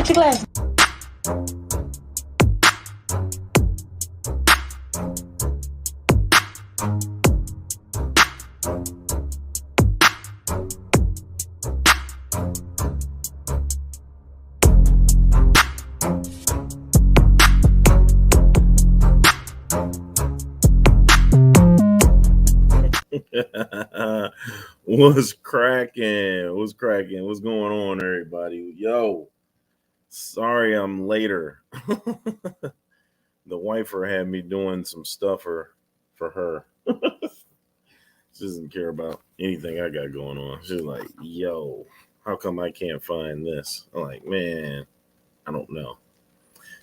your glasses. What's cracking? What's cracking? What's going on, everybody? Yo, sorry I'm later. The wifer had me doing some stuff for her. She doesn't care about anything I got going on. She's like, yo, how come I can't find this? I'm like, man, I don't know.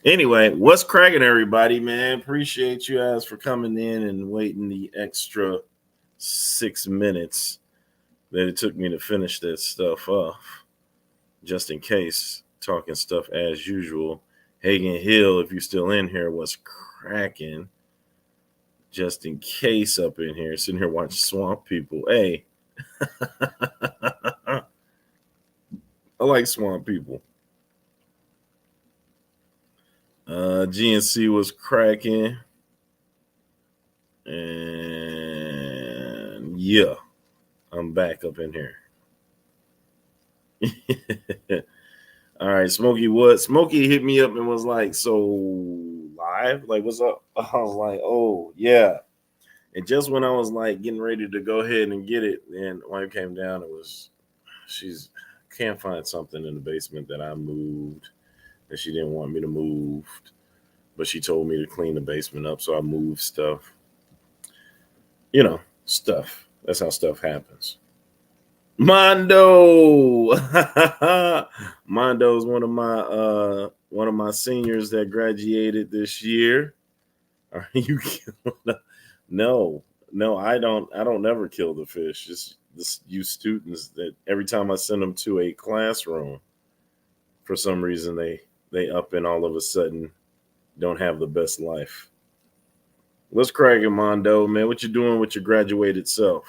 Anyway, what's cracking, everybody, man? Appreciate you guys for coming in and waiting the extra 6 minutes that it took me to finish that stuff off. Just in case, talking stuff as usual. Hagen Hill, if you're still in here, what's cracking? Just in case up in here, sitting here watching Swamp People. Hey, I like Swamp People. GNC was cracking. And yeah, I'm back up in here. All right, Smokey, what? Smokey hit me up and was like, so live? Like, what's up? I was like, oh, yeah. And just when I was like getting ready to go ahead and get it, and when it came down, she's can't find something in the basement that I moved that she didn't want me to move, but she told me to clean the basement up, so I moved stuff. You know, stuff. That's how stuff happens. Mondo. Mondo is one of my seniors that graduated this year. Are you No, I don't never kill the fish. Just you students that every time I send them to a classroom, for some reason they up and all of a sudden don't have the best life. What's cracking, Mondo, man? What you doing with your graduated self?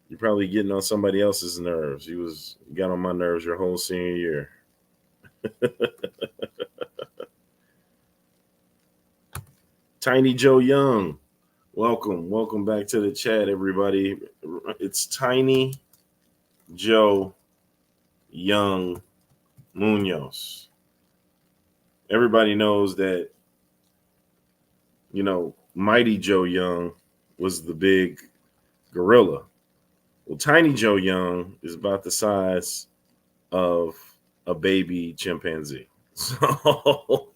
You're probably getting on somebody else's nerves. You got on my nerves your whole senior year. Tiny Joe Young, welcome back to the chat, everybody. It's Tiny Joe Young Munoz. Everybody knows that, Mighty Joe Young was the big gorilla. Well, Tiny Joe Young is about the size of a baby chimpanzee. So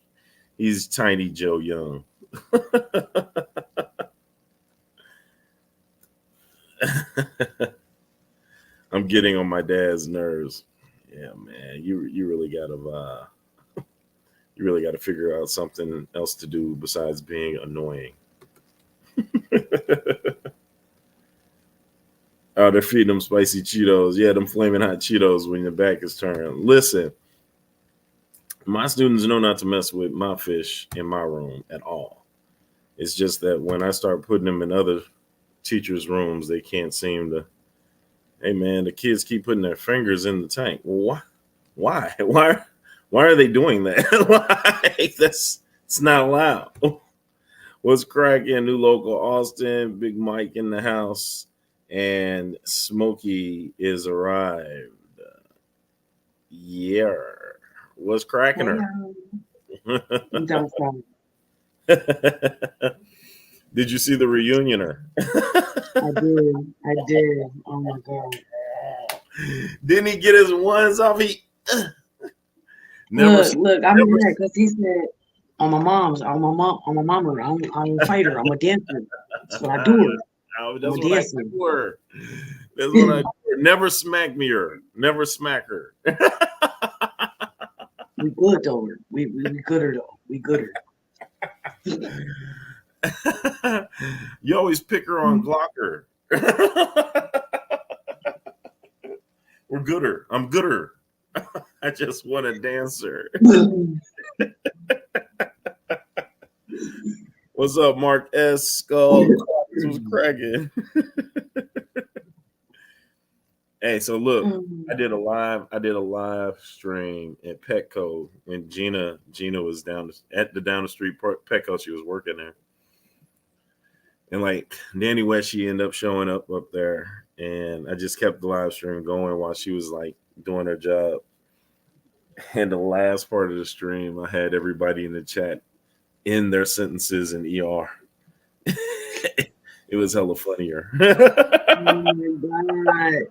he's Tiny Joe Young. I'm getting on my dad's nerves. Yeah, man, you really gotta figure out something else to do besides being annoying. Oh, they're feeding them spicy Cheetos. Yeah, them flaming hot Cheetos when your back is turned. Listen, my students know not to mess with my fish in my room at all. It's just that when I start putting them in other teachers' rooms, they can't seem to. Hey, man, the kids keep putting their fingers in the tank. Why? Why are they doing that? Why? It's not allowed. What's cracking? New local Austin, Big Mike in the house. And Smokey is arrived. Yeah. What's cracking her? Don't stop. Did you see the reunioner? I did. Oh my God. Didn't he get his ones off? Look, I'm in there because he said, I'm a mama, I'm a fighter, I'm a dancer. That's what I do. That's what I do her. That's what I do her. Never smack me her. Never smack her. We good though. We gooder though. We gooder. You always pick her on Glocker. We're gooder. I'm gooder. I just want to dance her. What's up, Mark S. Skull? Who's cracking? Hey, so look, Mm. I did a live stream at Petco when Gina was down the street Petco. She was working there, and like Danny West, she ended up showing up there, and I just kept the live stream going while she was like doing her job. And the last part of the stream, I had everybody in the chat in their sentences in ER. It was hella funnier. Oh my God.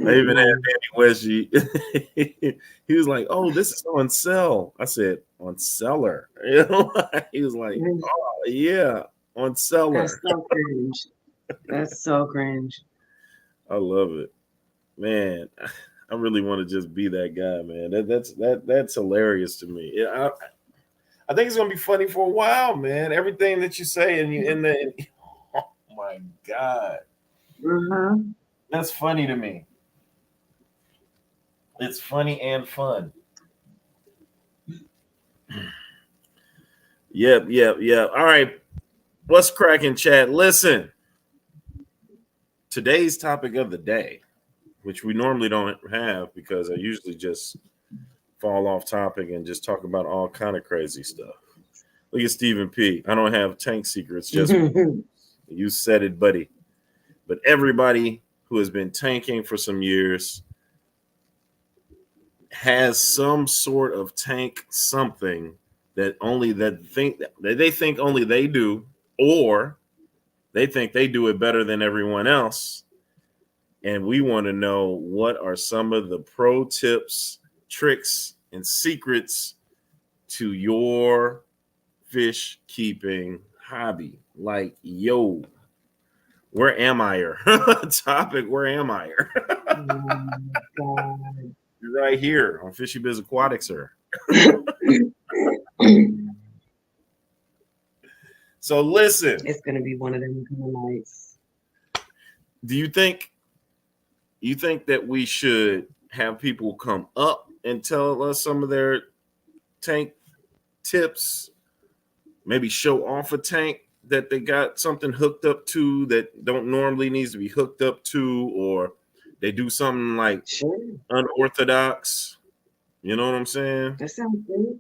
I even had Danny West. He was like, "Oh, this is on sale." I said, "On seller." You know, he was like, "Oh yeah, on seller." That's so cringe. That's so cringe. I love it, man. I really want to just be that guy, man. That's hilarious to me. Yeah, I think it's gonna be funny for a while, man. Everything that you say oh my God, that's funny to me. It's funny and fun. Yep. All right. What's cracking, chat? Listen. Today's topic of the day, which we normally don't have because I usually just fall off topic and just talk about all kind of crazy stuff. Look at Stephen P. I don't have tank secrets, just you said it, buddy. But everybody who has been tanking for some years has some sort of tank something that they think only they do, or they think they do it better than everyone else. And we want to know what are some of the pro tips, tricks, and secrets to your fish keeping hobby. Like, yo, where am I? Topic, where am I? Oh You're right here on Fishy Bizz Aquatics, sir. So listen. It's gonna be one of them nights. Do you think that we should have people come up and tell us some of their tank tips? Maybe show off a tank that they got something hooked up to that don't normally needs to be hooked up to, or they do something like unorthodox. You know what I'm saying? That sounds good.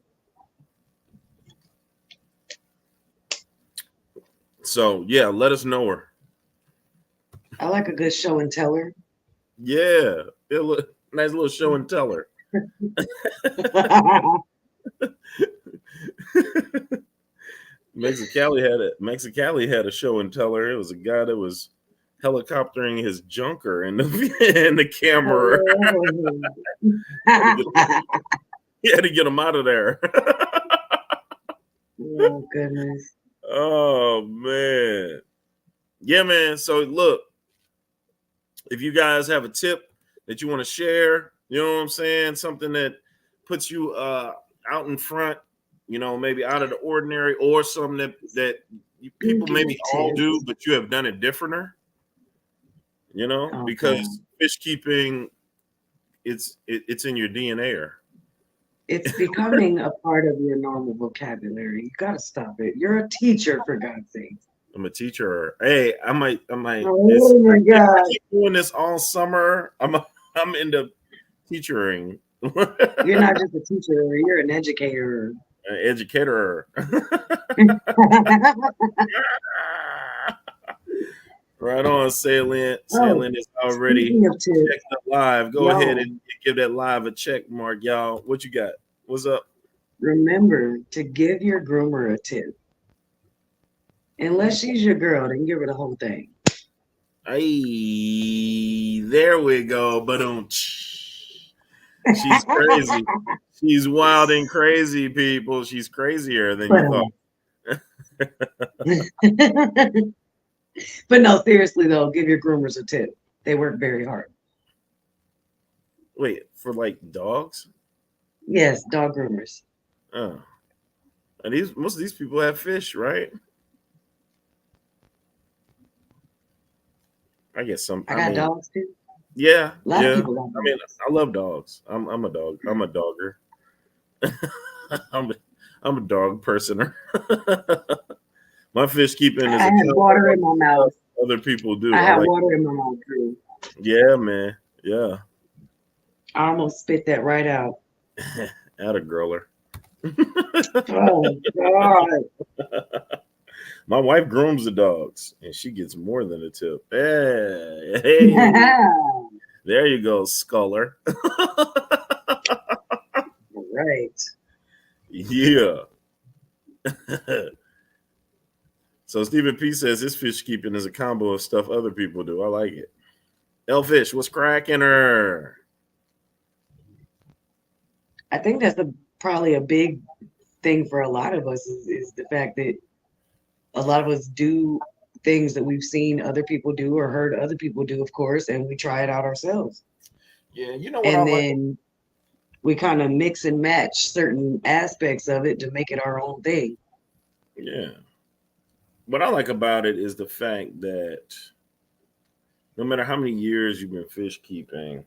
So yeah, let us know her. I like a good show and tell her. Yeah, nice little show and tell her. Mexicali had a show and tell her. It was a guy that was helicoptering his junker in the camera. He had to get him out of there. Oh goodness. Oh man. Yeah, man. So look, if you guys have a tip that you want to share, you know what I'm saying? Something that puts you out in front, you know, maybe out of the ordinary, or something that people maybe all do, but you have done it differenter. You know, because fish keeping, it's in your DNA. It's becoming a part of your normal vocabulary. You gotta stop it. You're a teacher, for God's sake. I'm a teacher. Hey, I might. Oh my God! I keep doing this all summer. I'm into teachering. You're not just a teacher. You're an educator. An educator. Right on, Salient. Salient is already checked up live. Go ahead and give that live a check mark, y'all. What you got? What's up? Remember to give your groomer a tip. Unless she's your girl, then give her the whole thing. Hey, there we go. But she's crazy. She's wild and crazy, people. She's crazier than you thought. But no, seriously though, give your groomers a tip. They work very hard. Wait, for like dogs? Yes, dog groomers. Oh. And most of these people have fish, right? I guess some. I got dogs too. Yeah. A lot of people got dogs. I mean, I love dogs. I'm a dog. I'm a dogger. I'm a dog personer. My fish keeping is I have water in my mouth. other people do. I I have like, water in my mouth too. yeah, man. Yeah. I almost spit that right out. Atta girler. Oh God. My wife grooms the dogs and she gets more than a tip. Hey, hey, there you go, Sculler. Right. Yeah. So Stephen P says his fish keeping is a combo of stuff other people do. I like it. Elfish, what's cracking her? I think that's probably a big thing for a lot of us is the fact that a lot of us do things that we've seen other people do or heard other people do, of course, and we try it out ourselves. Yeah, you know what I And like? then we kind of mix and match certain aspects of it to make it our own thing. Yeah. What I like about it is the fact that no matter how many years you've been fish keeping,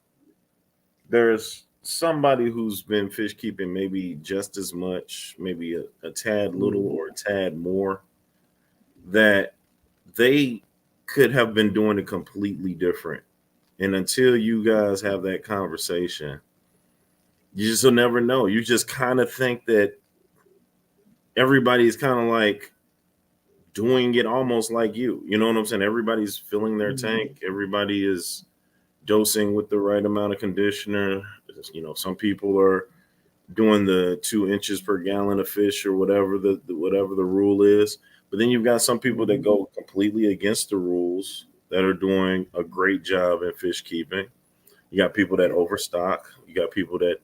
there's somebody who's been fish keeping maybe just as much, maybe a tad little or a tad more, that they could have been doing it completely different. And until you guys have that conversation, you just will never know. You just kind of think that everybody's kind of like doing it almost like you. You know what I'm saying? Everybody's filling their tank. Everybody is dosing with the right amount of conditioner. You know, some people are doing the 2 inches per gallon of fish or whatever whatever the rule is. But then you've got some people that go completely against the rules that are doing a great job in fish keeping. You got people that overstock. You got people that,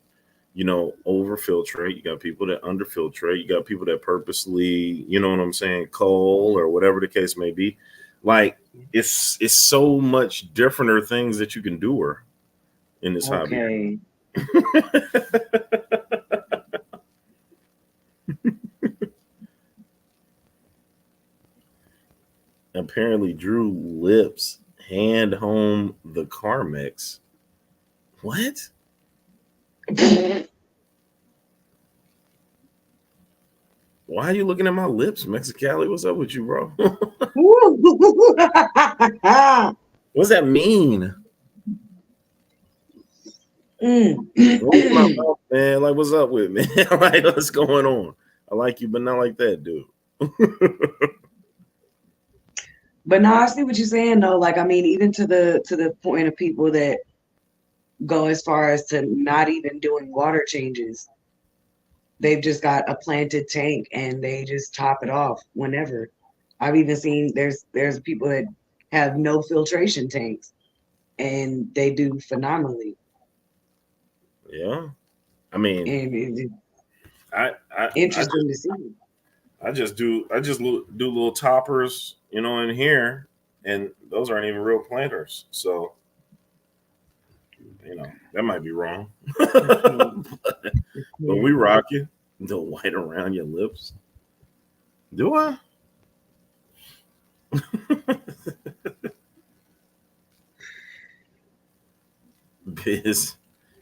you know, overfiltrate. You got people that underfiltrate. You got people that purposely, you know what I'm saying, cull or whatever the case may be. Like it's so much different things that you can do her in this hobby. Apparently, Drew Lips hand home the Carmex. What? Why are you looking at my lips, Mexicali? What's up with you, bro? What's that mean? What's my mouth, man? Like, what's up with me? Like, what's going on? I like you, but not like that, dude. But no, I see what you're saying though. Like, I mean, even to the point of people that go as far as to not even doing water changes. They've just got a planted tank and they just top it off whenever. I've even seen there's people that have no filtration tanks and they do phenomenally. Yeah. I mean, and I interesting to see. I just do little toppers, you know, in here, and those aren't even real planters. So, you know, that might be wrong. but we rock you. The white around your lips. Do I? Bizz,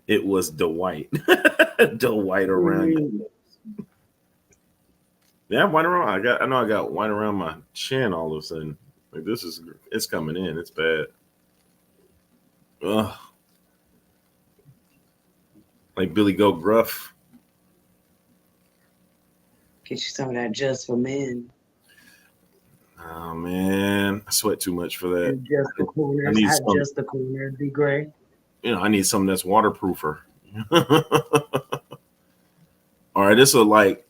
it was the white. The white around your lips. Yeah, white around. I know I got white around my chin all of a sudden. Like it's coming in. It's bad. Ugh. Like Billy Goat Gruff. Get you some of that just for men. Oh man, I sweat too much for that. And just the corners. I need just the corners be gray. You know, I need something that's waterproofer. All right, this is like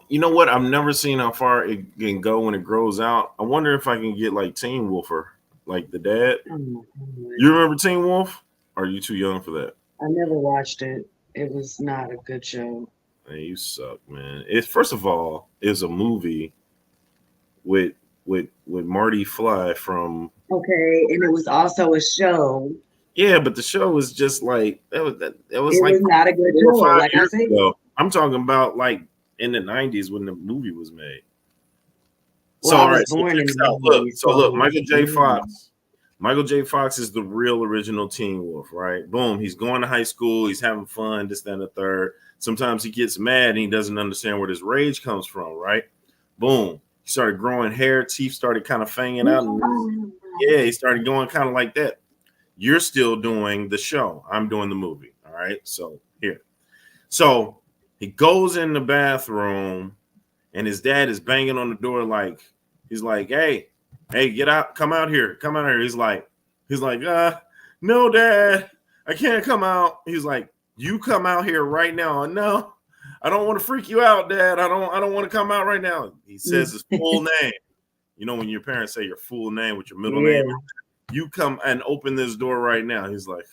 you know what? I've never seen how far it can go when it grows out. I wonder if I can get like Teen Wolfer, like the dad. You remember Teen Wolf? Or are you too young for that? I never watched it. It was not a good show. Man, you suck, man. It's first of all, it's a movie with Marty Fly from. Okay, and it was also a show. Yeah, but the show was just like that was like not a good show. Like I said, I'm talking about like in the 90s when the movie was made. Well, so all right, look, Michael J. Fox. Michael J. Fox is the real original Teen Wolf, right? Boom, he's going to high school, he's having fun, this, that, and the third. Sometimes he gets mad and he doesn't understand where this rage comes from, right? Boom, he started growing hair, teeth started kind of fanging out, and Yeah, he started going kind of like that. You're still doing the show. I'm doing the movie. All right. So here. So he goes in the bathroom and his dad is banging on the door like he's like, hey, get out, come out here. Come out here. He's like, no, Dad, I can't come out. He's like, you come out here right now. No, I don't want to freak you out, Dad. I don't want to come out right now. He says his full name. You know, when your parents say your full name with your middle name, you come and open this door right now. He's like,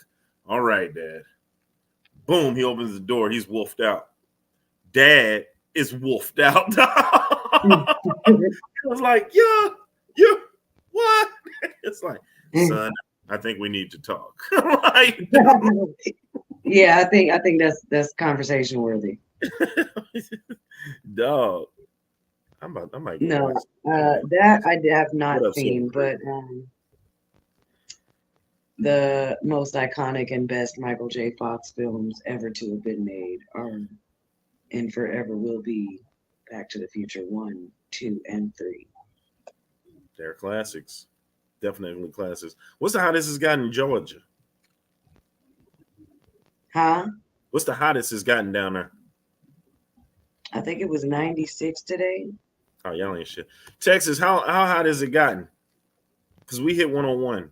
all right, Dad. Boom, he opens the door. He's wolfed out. Dad is wolfed out. I was like, yeah, what? It's like, son, I think we need to talk. Like, Yeah, I think that's conversation worthy. dog. I might go watch. That I have not What up, seen, Silver? but the most iconic and best Michael J. Fox films ever to have been made are and forever will be Back to the Future 1, 2, and 3. They're classics. Definitely classics. What's the hottest it's gotten in Georgia? Huh? What's the hottest it's gotten down there? I think it was 96 today. Oh, y'all ain't shit. Texas, how hot has it gotten? Because we hit 101.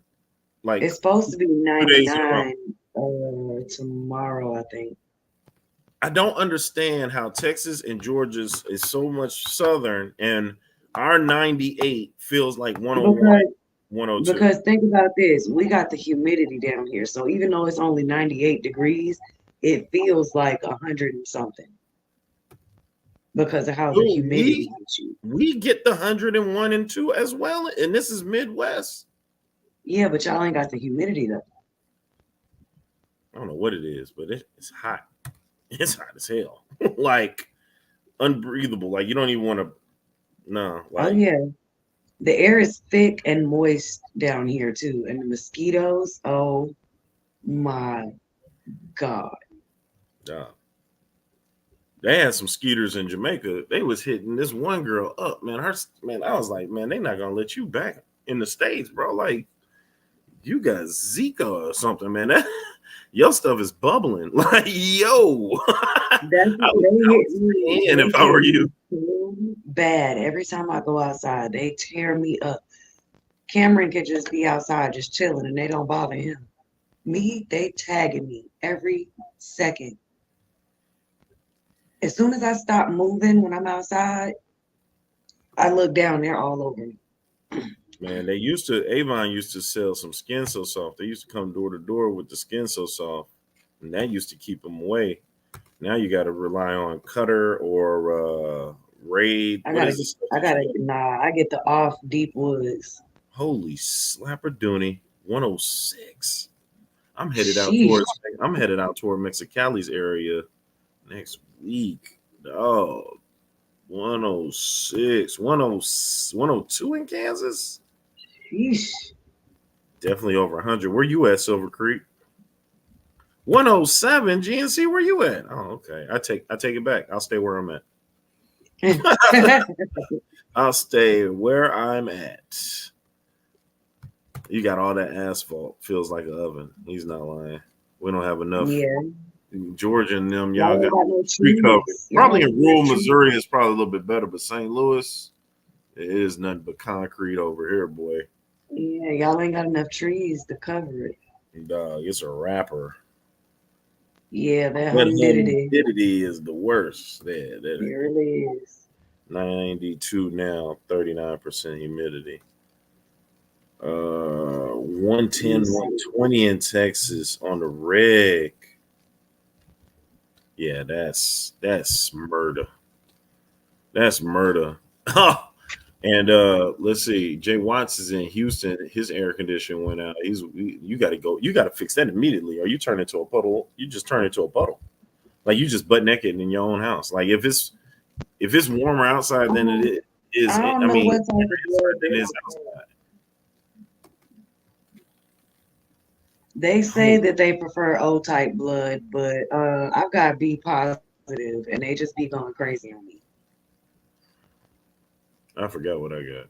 Like It's supposed to be 2 days in a row. 99 tomorrow, I think. I don't understand how Texas and Georgia is so much southern and our 98 feels like 101, 102. Because think about this, we got the humidity down here. So even though it's only 98 degrees, it feels like 100 and something because of how the humidity hits you. We get the 101 and 2 as well. And this is Midwest. Yeah, but y'all ain't got the humidity though. I don't know what it is, but it's hot. It's hot as hell. Like unbreathable. Like you don't even want to. No. Like, Oh yeah. The air is thick and moist down here too. And the mosquitoes, oh my God. They had some skeeters in Jamaica. They was hitting this one girl up, man. I was like, man, they not gonna let you back in the States, bro. Like, you got Zika or something, man. Your stuff is bubbling. Like, yo. If I were you. Bad. Every time I go outside, they tear me up. Cameron could just be outside just chilling and they don't bother him. Me, they tagging me every second. As soon as I stop moving when I'm outside, I look down, they're all over me. Man, Avon used to sell some Skin So Soft. They used to come door to door with the Skin So Soft, and that used to keep them away. Now you got to rely on Cutter or Raid. I get the off Deep Woods. Holy slapper dooney, 106. I'm headed out toward Mexicali's area next week. Dog. 106, 102 in Kansas. Sheesh. Definitely over 100. Where you at, Silver Creek? 107, GNC. Where you at? Oh, okay. I take it back. I'll stay where I'm at. I'll stay where I'm at. You got all that asphalt. Feels like an oven. He's not lying. We don't have enough. Yeah. Georgia and them, y'all got tree cover. Probably in rural Missouri, it's probably a little bit better, but St. Louis, it is nothing but concrete over here, boy. Yeah, y'all ain't got enough trees to cover it. Dog, it's a wrapper. Yeah, that humidity is the worst. Yeah, it really is. 92 now, 39% humidity. 110, 120 in Texas on the reg. Yeah, that's murder. That's murder. And let's see, Jay Watts is in Houston. His air conditioning went out. You got to go. You got to fix that immediately, or you turn into a puddle. You just turn into a puddle, like you just butt naked in your own house. Like if it's warmer outside than it is, I mean, than it is outside. They say that they prefer O-type blood, but I've got B positive, and they just be going crazy on me. I forgot what I got.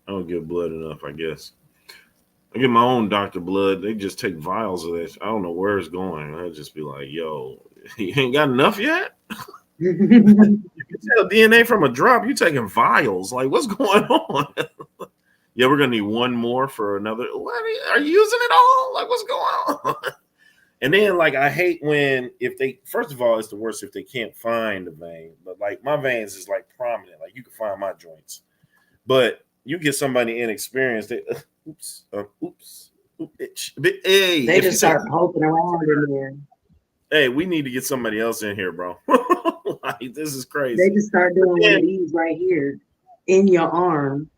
I don't give blood enough, I guess. I get my own doctor blood. They just take vials of this. I don't know where it's going. I'd just be like, yo, you ain't got enough yet? You can tell DNA from a drop. You taking vials. Like, what's going on? Yeah, we're gonna need one more for another. What are you using it all? Like, what's going on? And then, like, I hate when if they first of all, it's the worst if they can't find the vein. But like my veins is like prominent. Like you can find my joints. But you get somebody inexperienced, they oops, hey, They if you just say, start poking around in there. hey, we need to get somebody else in here, bro. Like, this is They crazy. just start But doing one of then, these right here in your arm.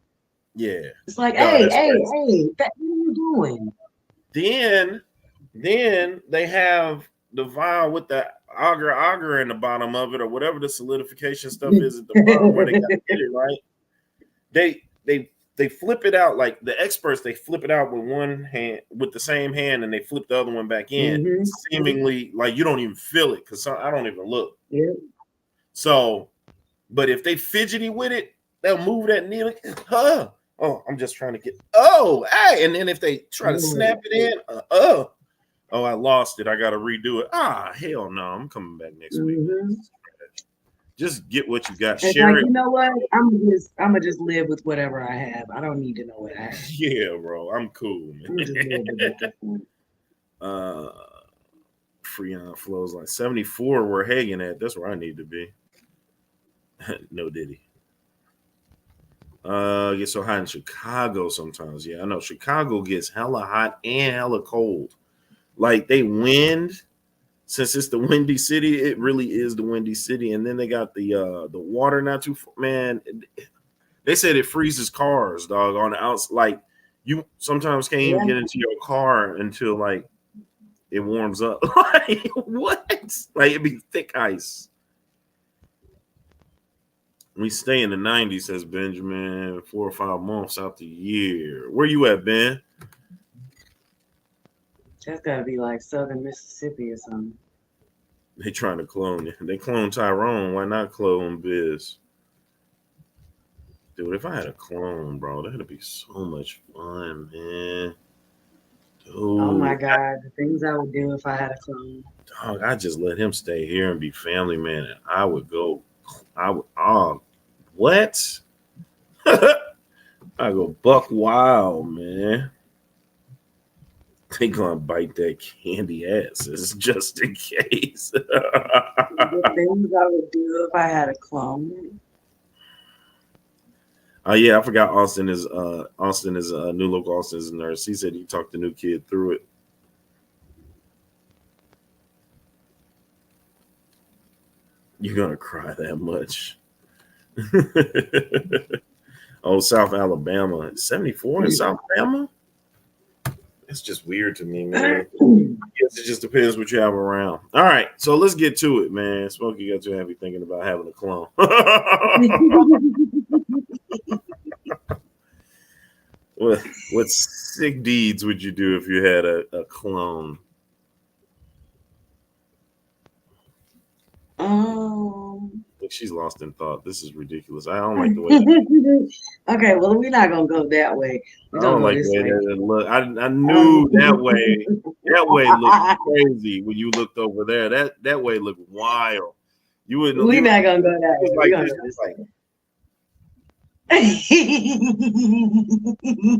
yeah, It's like, no, hey, that's hey, crazy. hey, what are you doing? Then they have the vial with the agar in the bottom of it, or whatever the solidification stuff is at the bottom where they got to get it right. They flip it out like the experts. They flip it out with one hand, with the same hand, and they flip the other one back in, Mm-hmm. seemingly like you don't even feel it because I don't even look. Yep. So, but if they fidgety with it, they'll move that needle. Huh? Oh, I'm just trying to get. Oh, hey! And then if they try to snap it in, oh, I lost it. I got to redo it. Ah, hell no! I'm coming back next week. Mm-hmm. Just get what you got. It's Share like, it. you know what? I'm gonna just live with whatever I have. I don't need to know what I have. Yeah, bro. I'm cool, man. I'm just live with it at this point. Freon flows like 74 where Hagen at. That's where I need to be. No diddy. Gets so hot in Chicago sometimes. Yeah, I know Chicago gets hella hot and hella cold. Like they wind, since it's the windy city, it really is the windy city. And then they got the water not too man. They said it freezes cars, dog, on the outside. Like you sometimes can't even Yeah. get into your car until like it warms up. Like what? Like it'd be thick ice. We stay in the 90s, says Benjamin, 4 or 5 months out the year. Where you at, Ben? That's gotta be like Southern Mississippi or something. They trying to clone you. They clone Tyrone. Why not clone Bizz? Dude, if I had a clone, bro, that'd be so much fun, man. Dude, Oh my God, the things I would do if I had a clone. dog, I just let him stay here and be family man, and I would go. What? I go buck wild, man. They gonna bite that candy ass. It's just in case. The things I would do if I had a clone. Yeah, I forgot Austin is new local. Austin is a nurse. He said he talked the new kid through it. You're gonna cry that much. Oh, South Alabama. 74 in South Alabama? It's just weird to me, man. I guess it just depends what you have around. All right, so let's get to it, man. Smokey got too heavy thinking about having a clone. What sick deeds would you do if you had a clone? Look, she's lost in thought. This is ridiculous. I don't like the way. Okay, well, we're not gonna go that way. We're I gonna don't go like the this way way. that it looked. I knew that way. That way looked crazy when you looked over there. That way looked wild. You wouldn't. We're not gonna go that way. Like We're gonna this. go this Like, way.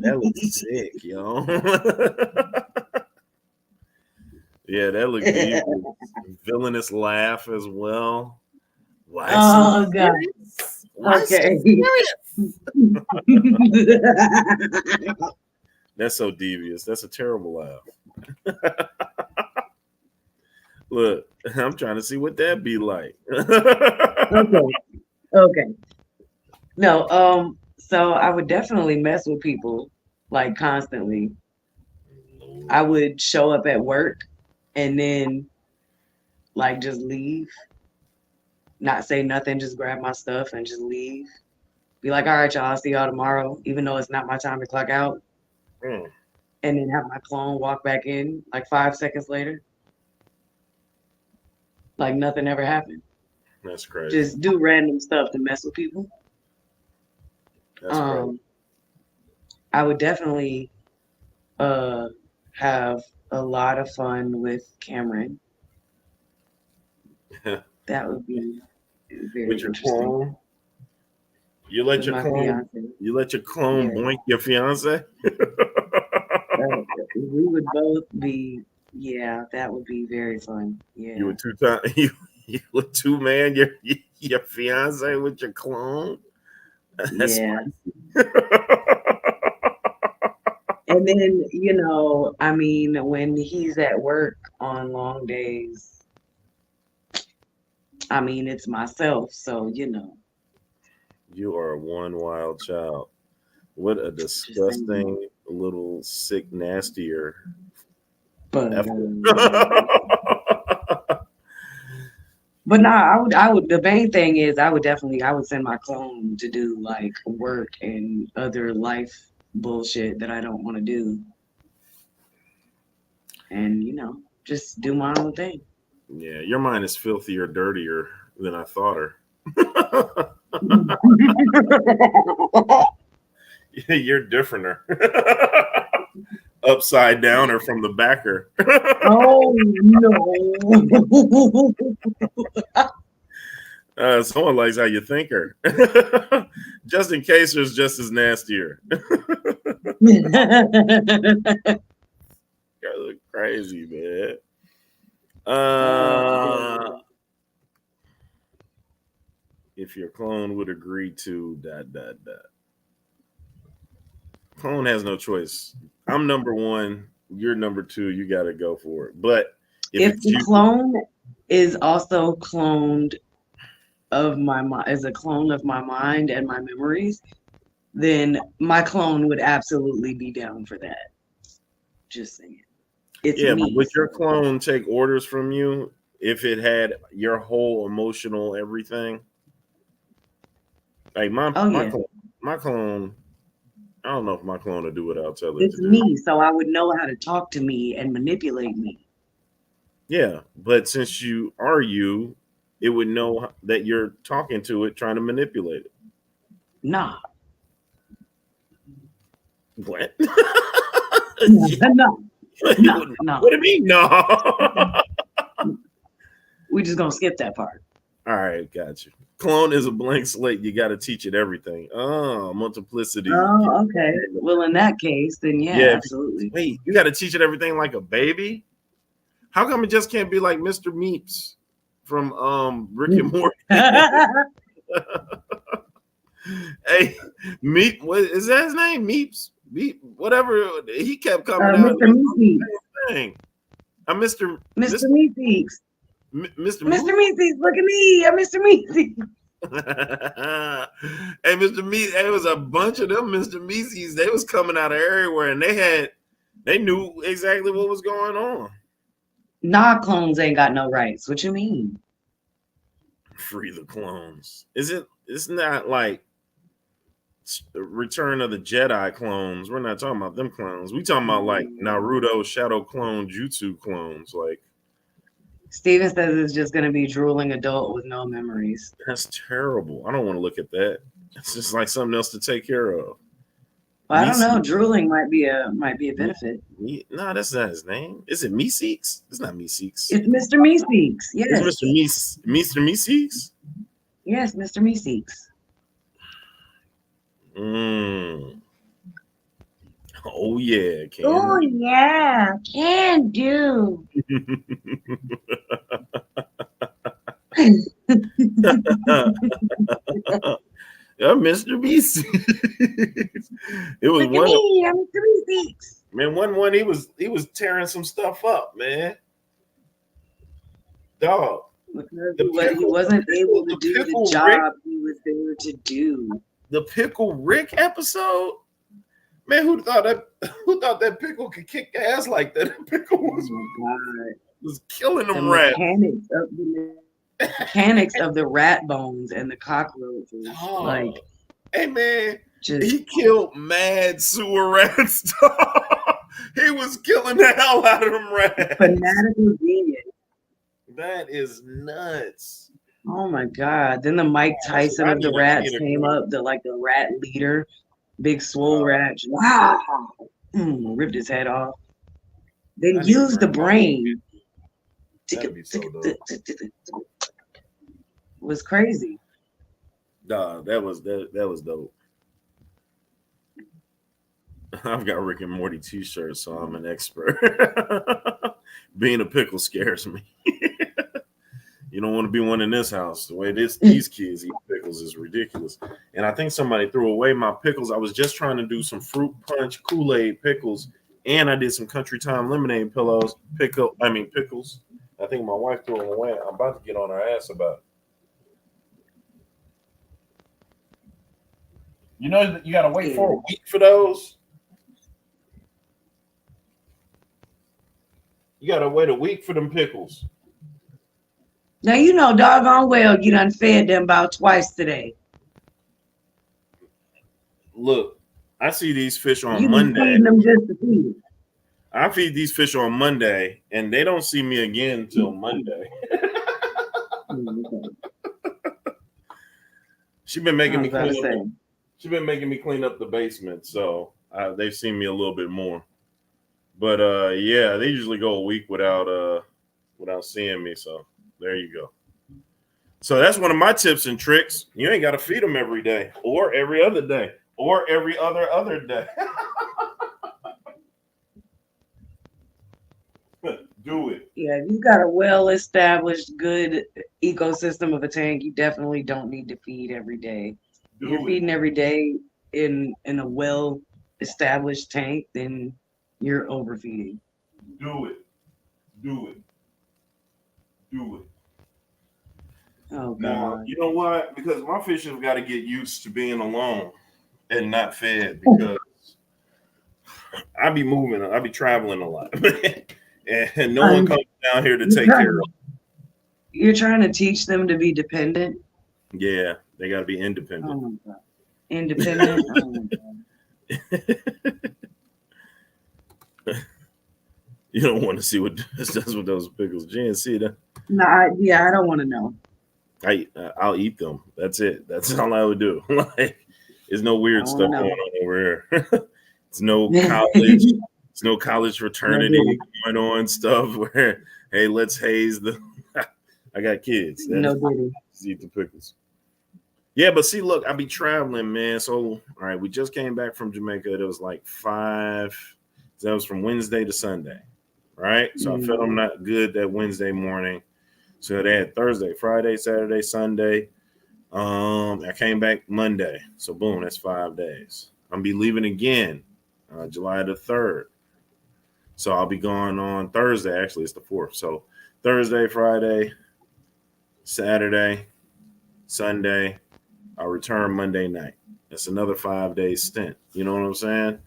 that looks sick, yo. Yeah, that looked deep. Villainous laugh as well. Why Oh God. Okay. That's so devious. That's a terrible laugh. Look, I'm trying to see what that'd be like. Okay. No, so I would definitely mess with people like constantly. I would show up at work and then like just leave, not say nothing, just grab my stuff and just leave. Be like, all right, y'all, I'll see y'all tomorrow, even though it's not my time to clock out. Mm. And then have my clone walk back in like 5 seconds later. Like nothing ever happened. That's crazy. Just do random stuff to mess with people. That's crazy. I would definitely have a lot of fun with Cameron. That would be very With your interesting clone, you let with your my clone, fiance. you let your clone Yeah, boink your fiance. we would both be. Yeah, that would be very fun. You Yeah, were two time you were two man your fiance with your clone. That's yeah. spicy. And then, I mean, when he's at work on long days, I mean, it's myself. So, You are one wild child. What a just saying. disgusting little sick nastier But, effort. but the main thing is I would send my clone to do like work and other life bullshit that I don't want to do. And, just do my own thing. Yeah, your mind is filthier, dirtier than I thought her. You're differenter. Upside downer from the backer. Oh, no. Someone likes how you think her. Just in case there's just as nastier. You look crazy, man. Oh, If your clone would agree to ... Clone has no choice. I'm number one. You're number two. You got to go for it. But if if it's the you, clone is also cloned of my mind, is a clone of my mind and my memories, then my clone would absolutely be down for that. Just saying. It's yeah, but me. would your So clone take orders from you if it had your whole emotional everything? Like oh yeah. my clone. I don't know if my clone will do what I'll tell it It's to do. me. So I would know how to talk to me and manipulate me. Yeah, but since you are you, it would know that you're talking to it, trying to manipulate it. Nah. What? No. No. What No. do you mean? No. We're just gonna skip that part. All right, got you. Clone is a blank slate. You got to teach it everything. Oh, multiplicity. Oh, okay. Well, in that case, then yeah, Yeah. absolutely. Wait, you got to teach it everything like a baby? How come it just can't be like Mr. Meeps from Rick and Morty? Hey, Meep, what is that his name? Meeps, Meep, whatever. He kept coming out. Mr. Meeseeks. Thing. Mr. Mr. Meeseeks. Mr. Mr. Moose. Meeseeks, look at me. I'm Mr. Meeseeks. Hey, Mr. Meese, there was a bunch of them Mr. Meeseeks. They was coming out of everywhere, and they knew exactly what was going on. Nah, clones ain't got no rights. What you mean? Free the clones. It's not like Return of the Jedi clones. We're not talking about them clones. We talking about like Naruto shadow clone jutsu clones. Like, Steven says it's just gonna be drooling adult with no memories. that's terrible. I don't want to look at that. It's just like something else to take care of. Well, I don't know. Drooling might be a benefit. No, that's not his name. Is it Meeseeks? It's not Meeseeks. It's Mr. Meeseeks. Yes. It's Mr. Meeseeks? Yes, Mr. Meeseeks. Oh yeah, can. Oh yeah, can do. Yeah, Mr. Meeseeks. It was Look at one. me, I'm Mr. Meeseeks. Man, one he was tearing some stuff up, man. Dog. Because he wasn't able to do the job he was there to do. The Pickle Rick episode? Man, who thought that pickle could kick ass like that? That pickle was killing them rats. Mechanics of the rat bones and the cockroaches. Oh. Like, hey man, he killed mad sewer rats. He was killing the hell out of them rats. Fanatical genius. That is nuts. Oh my god! Then the Mike Tyson of the rats came up, the rat leader. Big swole ratch. Wow. Ripped his head off. Then I need to use the bring my brain. That'd be so dope. Was crazy. That was dope. I've got Rick and Morty t-shirts, so I'm an expert. Being a pickle scares me. You don't want to be one in this house. The way these kids eat pickles is ridiculous. And I think somebody threw away my pickles. I was just trying to do some fruit punch Kool-Aid pickles, and I did some Country Time lemonade pickles. I think my wife threw them away. I'm about to get on her ass about it. You know, you got to wait for a week for those. You got to wait a week for them pickles. Now, you know doggone well you done fed them about twice today. Look, I see these fish on You Monday. feeding them just to feed them. I feed these fish on Monday, and they don't see me again until Monday. She's been making me clean. She's been making me clean up the basement, so they've seen me a little bit more. But yeah, they usually go a week without seeing me. So there you go. So that's one of my tips and tricks. You ain't got to feed them every day, or every other day, or every other day. Do it. Yeah, if you got a well-established, good ecosystem of a tank, you definitely don't need to feed every day. If you're feeding every day in a well-established tank, then you're overfeeding. Do it. Do it. Do it. Oh, God. Now, you know what? Because my fish have got to get used to being alone and not fed, because I be moving, I be traveling a lot. And no one comes down here to take care of them. You're trying to teach them to be dependent? Yeah, they got to be independent. Oh, my God. Independent? Oh, my God. You don't want to see what this does with those pickles. Jen, see that? No, I don't want to know. I'll eat them. That's it. That's all I would do. Like, there's no weird stuff going on over here. It's no college. It's no college fraternity going on stuff where, hey, let's haze the. I got kids. Just eat the pickles. Yeah, but see, look, I be traveling, man. So, all right, we just came back from Jamaica. It was like 5. That was from Wednesday to Sunday, right? So I felt I'm not good that Wednesday morning. So they had Thursday, Friday, Saturday, Sunday. I came back Monday. So boom, that's 5 days. I'm be leaving again July the 3rd. So I'll be gone on Thursday. Actually, it's the 4th. So Thursday, Friday, Saturday, Sunday. I'll return Monday night. That's another 5 days stint. You know what I'm saying?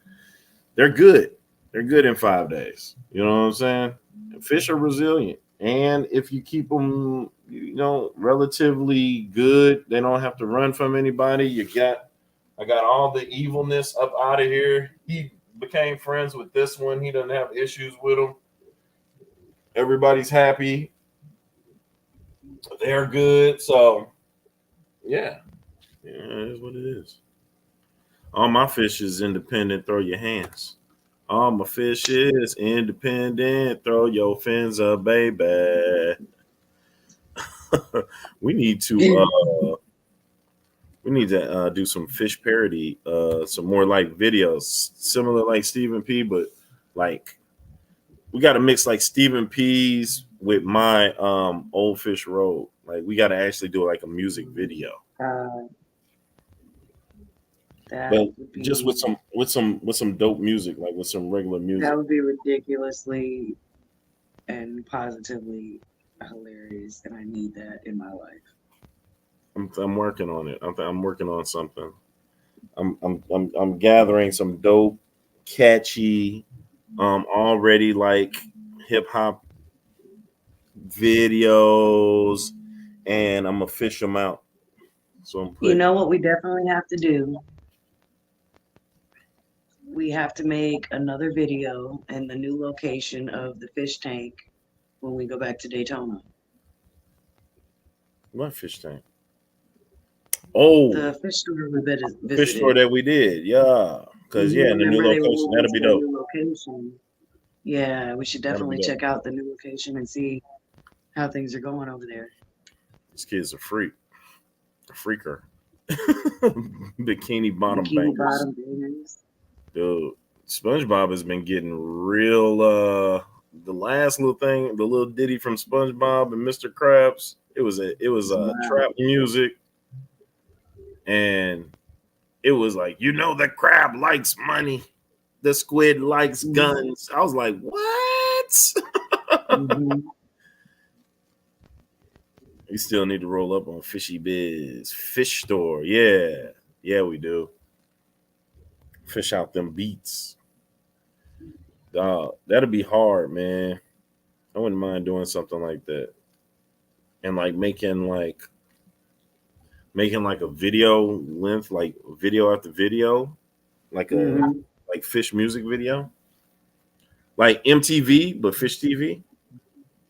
They're good. They're good in 5 days. You know what I'm saying? And fish are resilient. And if you keep them, relatively good, they don't have to run from anybody. I got all the evilness up out of here. He became friends with this one. He doesn't have issues with them. Everybody's happy. They're good. So, yeah. Yeah, it is what it is. All my fish is independent. Throw your hands. All my fish is independent. Throw your fins up, baby. We need to do some fish parody, some more like videos, similar like Stephen P, but like we got to mix like Stephen P's with my Old Fish Road. Like we got to actually do like a music video. But just with some dope music, like with some regular music. That would be ridiculously and positively hilarious, and I need that in my life. I'm working on it. I'm working on something. I'm gathering some dope, catchy, already like hip hop videos, and I'm gonna fish them out. So you know what we definitely have to do? We have to make another video in the new location of the fish tank when we go back to Daytona. What fish tank? Oh, The fish store we the fish store visited. that we did. Yeah. Because, yeah, in the new Remember they were location, moving that'll to be a dope. new location. Yeah, we should That'll be definitely dope. check out the new location and see how things are going over there. This kid's a freak. A freaker. Bikini bottom Bikini bangers. Bottom Bangers. Dude, SpongeBob has been getting real the last little thing, the little ditty from SpongeBob and Mr. Krabs. It was Wow. trap music, and it was like, the crab likes money, the squid likes guns. I was like, what? Mm-hmm. We still need to roll up on Fishy Bizz Fish Store. Yeah, yeah, we do. Fish out them beats. Dog, that'll be hard, man. I wouldn't mind doing something like that, and like making like a video length, like video after video, like a Mm-hmm. like fish music video, like MTV but fish TV,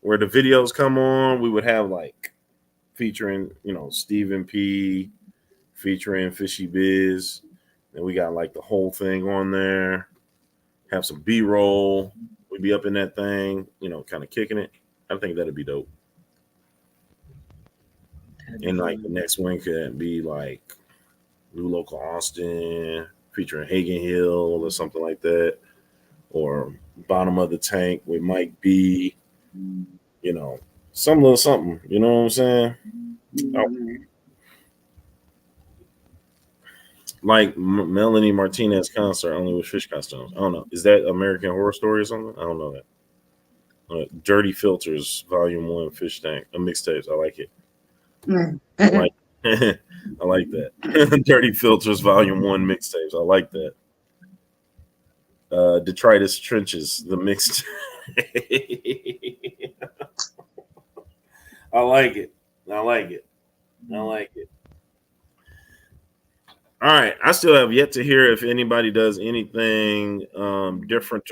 where the videos come on. We would have like featuring Stephen P, featuring Fishy Biz, and we got like the whole thing on there. Have some B roll. We'd be up in that thing, kind of kicking it. I think that'd be dope. That'd be And like the fun. next one could be like New Local Austin featuring Hagen Hill or something like that, or Bottom of the Tank with Mike B. You know, some little something. You know what I'm saying? Oh, Mm-hmm. like Melanie Martinez concert only with fish costumes. I don't know. Is that American Horror Story or something? I don't know that. Dirty Filters Volume One Fish Tank, a mixtapes. I like it. I like. I like that. Dirty Filters Volume One mixtapes. I like that. Detritus Trenches, the mixed. I like it. I like it. I like it. All right. I still have yet to hear if anybody does anything different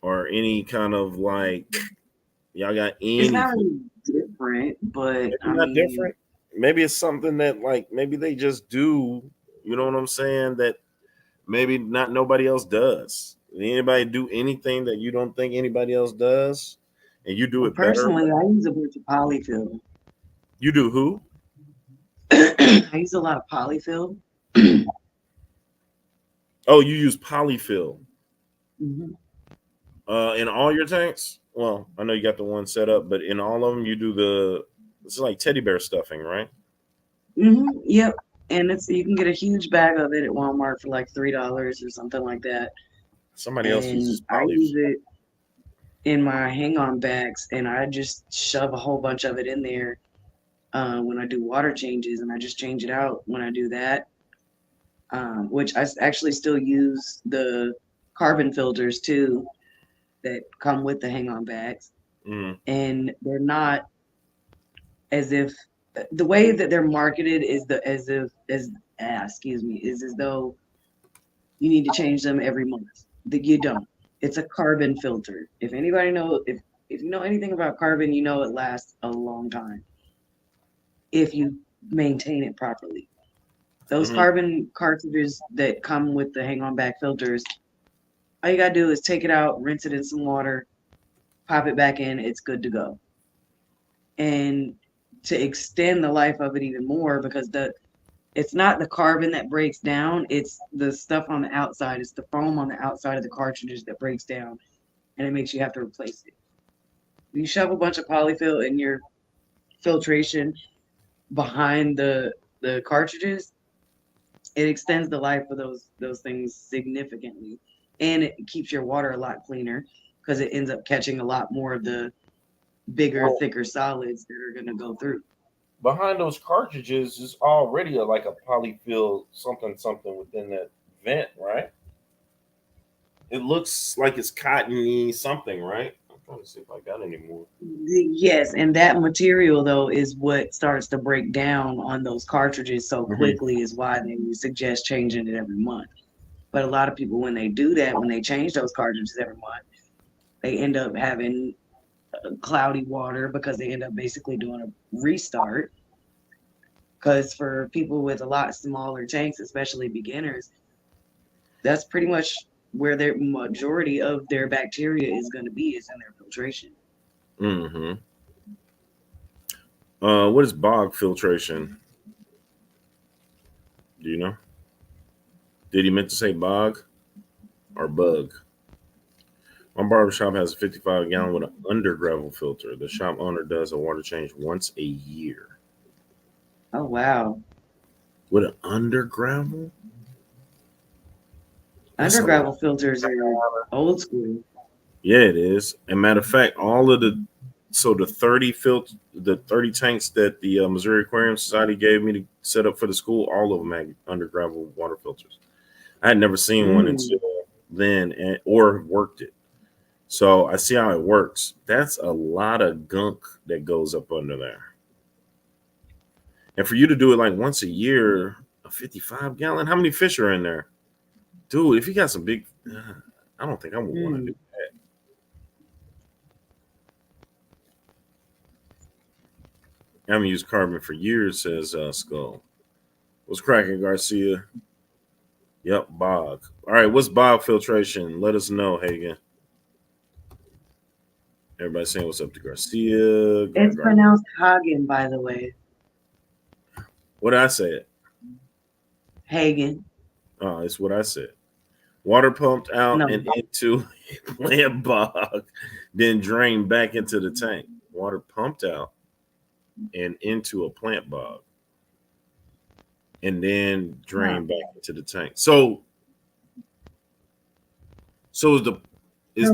or any kind of like y'all got It's any not really different, but maybe I not mean, different. Maybe it's something that like maybe they just do, you know what I'm saying, that maybe not nobody else does. Anybody do anything that you don't think anybody else does and you do well, it better? personally, I use a bunch of polyfill. You do who? I use a lot of polyfill. Oh, you use polyfill Hmm. in all your tanks? Well, I know you got the one set up, but in all of them you do it's like teddy bear stuffing, right? Yep. And you can get a huge bag of it at Walmart for like $3 or something like that. Somebody else And uses I use polyfill. it in my hang-on bags, and I just shove a whole bunch of it in there when I do water changes, and I just change it out when I do that. Which actually still use the carbon filters too that come with the hang-on bags, Mm-hmm. and they're not as if the way that they're marketed is excuse me, is as though you need to change them every month. That you don't. It's a carbon filter. If you know anything about carbon, you know it lasts a long time if you maintain it properly. Those Mm-hmm. carbon cartridges that come with the hang on back filters, all you gotta do is take it out, rinse it in some water, pop it back in, it's good to go. And to extend the life of it even more, because it's not the carbon that breaks down, it's the stuff on the outside, it's the foam on the outside of the cartridges that breaks down, and it makes you have to replace it. You shove a bunch of polyfill in your filtration behind the cartridges, it extends the life of those things significantly, and it keeps your water a lot cleaner because it ends up catching a lot more of the bigger, Well, thicker solids that are going to go through. behind those cartridges is already like a polyfill something something within that vent, right? It looks like it's cottony something, right? I'm trying to see if I got any more. Yes, and that material though is what starts to break down on those cartridges so Mm-hmm. quickly, is why they suggest changing it every month. But a lot of people, when they do that, when they change those cartridges every month, they end up having cloudy water because they end up basically doing a restart. Because for people with a lot smaller tanks, especially beginners, that's pretty much where their majority of their bacteria is going to be, is in their filtration. Mm-hmm. What is bog filtration? Do you know? Did he meant to say bog or bug? My barbershop has a 55-gallon with an under gravel filter. The shop owner does a water change once a year. Oh wow. With an under gravel? That's Under a gravel filters are old school. Yeah, it is. And matter of fact, all of the 30 tanks that the Missouri Aquarium Society gave me to set up for the school, all of them had under gravel water filters. I had never seen one Mm. until then, or worked it. So I see how it works. That's a lot of gunk that goes up under there. And for you to do it like once a year, a 55-gallon, how many fish are in there? Dude, if you got some big, I don't think I would want to do Mm. that. I haven't used carbon for years, says Skull. What's cracking, Garcia? Yep, bog. All right, what's bog filtration? Let us know, Hagen. Everybody saying what's up to Garcia. It's pronounced Hagen, by the way. What did I say it? Hagen. Oh, it's what I said. Water pumped out No. and into a plant bog, then drained back into the tank. Water pumped out and into a plant bog, and then drained back into the tank. So is the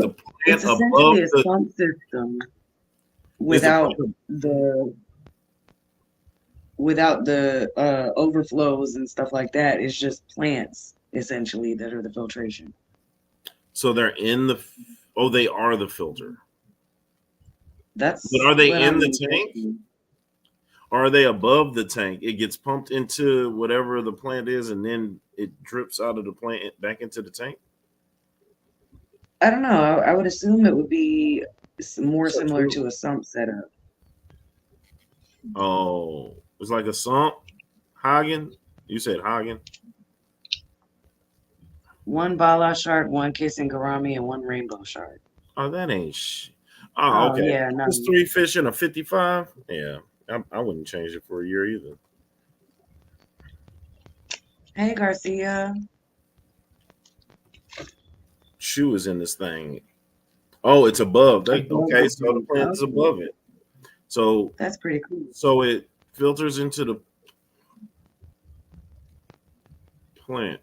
plant it's above essentially a the sump system is the without plant, the overflows and stuff like that. It's just plants essentially that are the filtration. so they're in the they are the filter. That's But are they what in I'm the tank? guessing. Or are they above the tank? It gets pumped into whatever the plant is, and then it drips out of the plant back into the tank. I don't know. I would assume it would be more So similar true. to a sump setup. Oh, it's like a sump. Hagen, you said Hagen. One bala shark, one kissing gourami, and one rainbow shark. Oh, that ain't Oh, okay. Yeah, no. It's 3 fish in a 55. Yeah, I wouldn't change it for a year either. Hey, Garcia. Shoe is in this thing. Oh, it's above. Okay, so the plant is Okay. above it. So That's pretty cool. So it filters into the plant.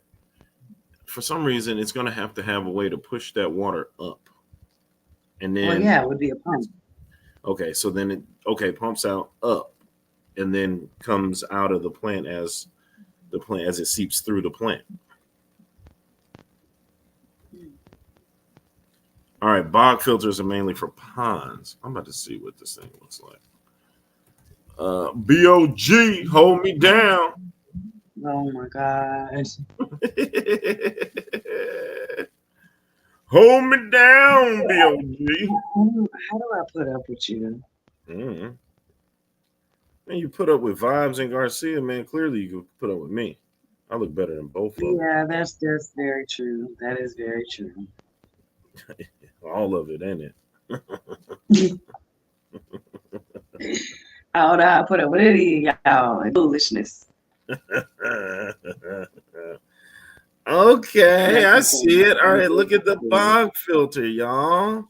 For some reason, it's going to have a way to push that water up. And then, Well, yeah, it would be a pump. okay, so then it pumps out up and then comes out of the plant as it seeps through the plant. All right, bog filters are mainly for ponds. I'm about to see what this thing looks like. BOG, hold me down. Oh my God. Hold me down, BOG. How do I put up with you? Mm-hmm. Man, you put up with Vibes and Garcia, man. Clearly, you could put up with me. I look better than both of them. Yeah, that's very true. That is very true. All of it, ain't it? I don't know how to put up with any of y'all foolishness. Okay, I see it. All right, look at the bog filter, y'all.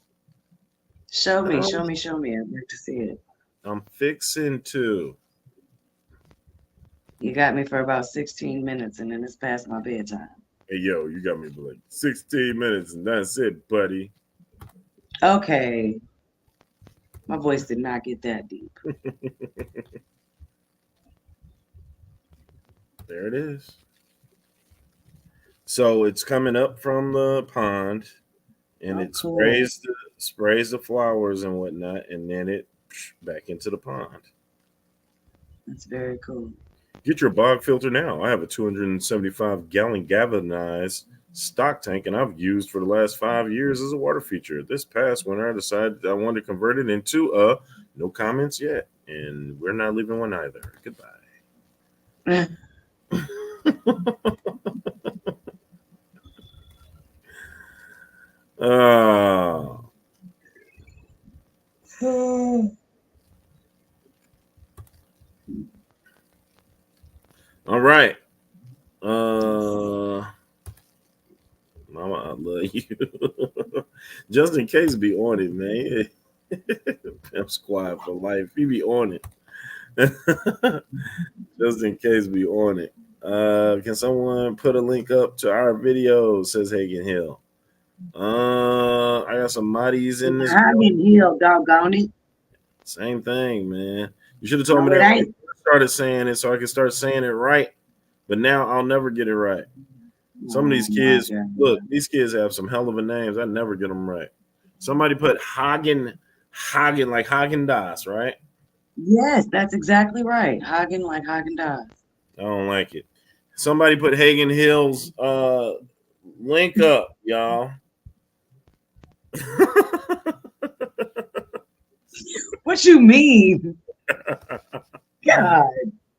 Show me. I'd like to see it. I'm fixing to. You got me for about 16 minutes, and then it's past my bedtime. Hey, yo, you got me for like 16 minutes, and that's it, buddy. Okay. My voice did not get that deep. There it is. So it's coming up from the pond, and it cool. sprays the flowers and whatnot, and then it back into the pond. That's very cool. Get your bog filter now. I have a 275-gallon galvanized stock tank, and I've used for the last 5 years as a water feature. This past winter, I decided I wanted to convert it into a no comments yet, and we're not leaving one either. Goodbye. Uh, all right. Mama, I love you. Just in case, be on it, man. Pimp Squad for life. He be on it. Just in case, be on it. Can someone put a link up to our video? Says Hagen Hill. I got some Moddies in this Hagen joint. Hill, doggone it. Same thing, man. You should have told me No, it that when ain't. I started saying it so I could start saying it right. But now I'll never get it right. Some of Oh these my kids, God. look, these kids have some hell of a names. I never get them right. Somebody put Hagen like Hagen Dazs, right? Yes, that's exactly right. Hagen like Hagen Dazs. I don't like it. Somebody put Hagen Hill's link up, y'all. What you mean? God.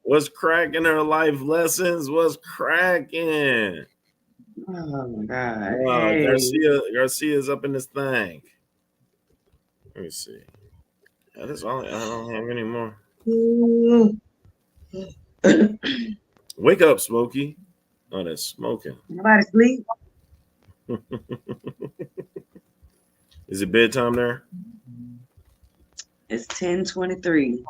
What's cracking her life lessons? What's cracking? Oh my God. Wow, Hey. Garcia's up in this thing. Let me see. That is all. I don't have any more. Wake up, Smokey. Oh, that's smoking. Nobody sleep? Is it bedtime there? It's 10:23.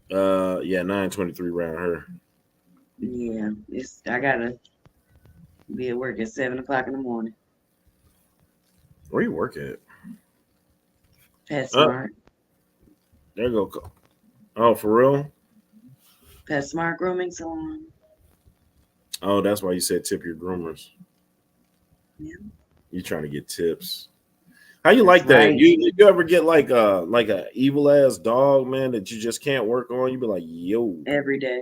Yeah, 9:23 around her. Yeah, I gotta be at work at 7 o'clock in the morning. Where you work at? Pet Oh, Smart. there you go. Oh, for real? Pet Smart Grooming Salon. Oh, that's why you said tip your groomers. Yeah, You trying to get tips? How you that's like that? right. You ever get like a evil ass dog, man, that you just can't work on? You be like, yo, Every day.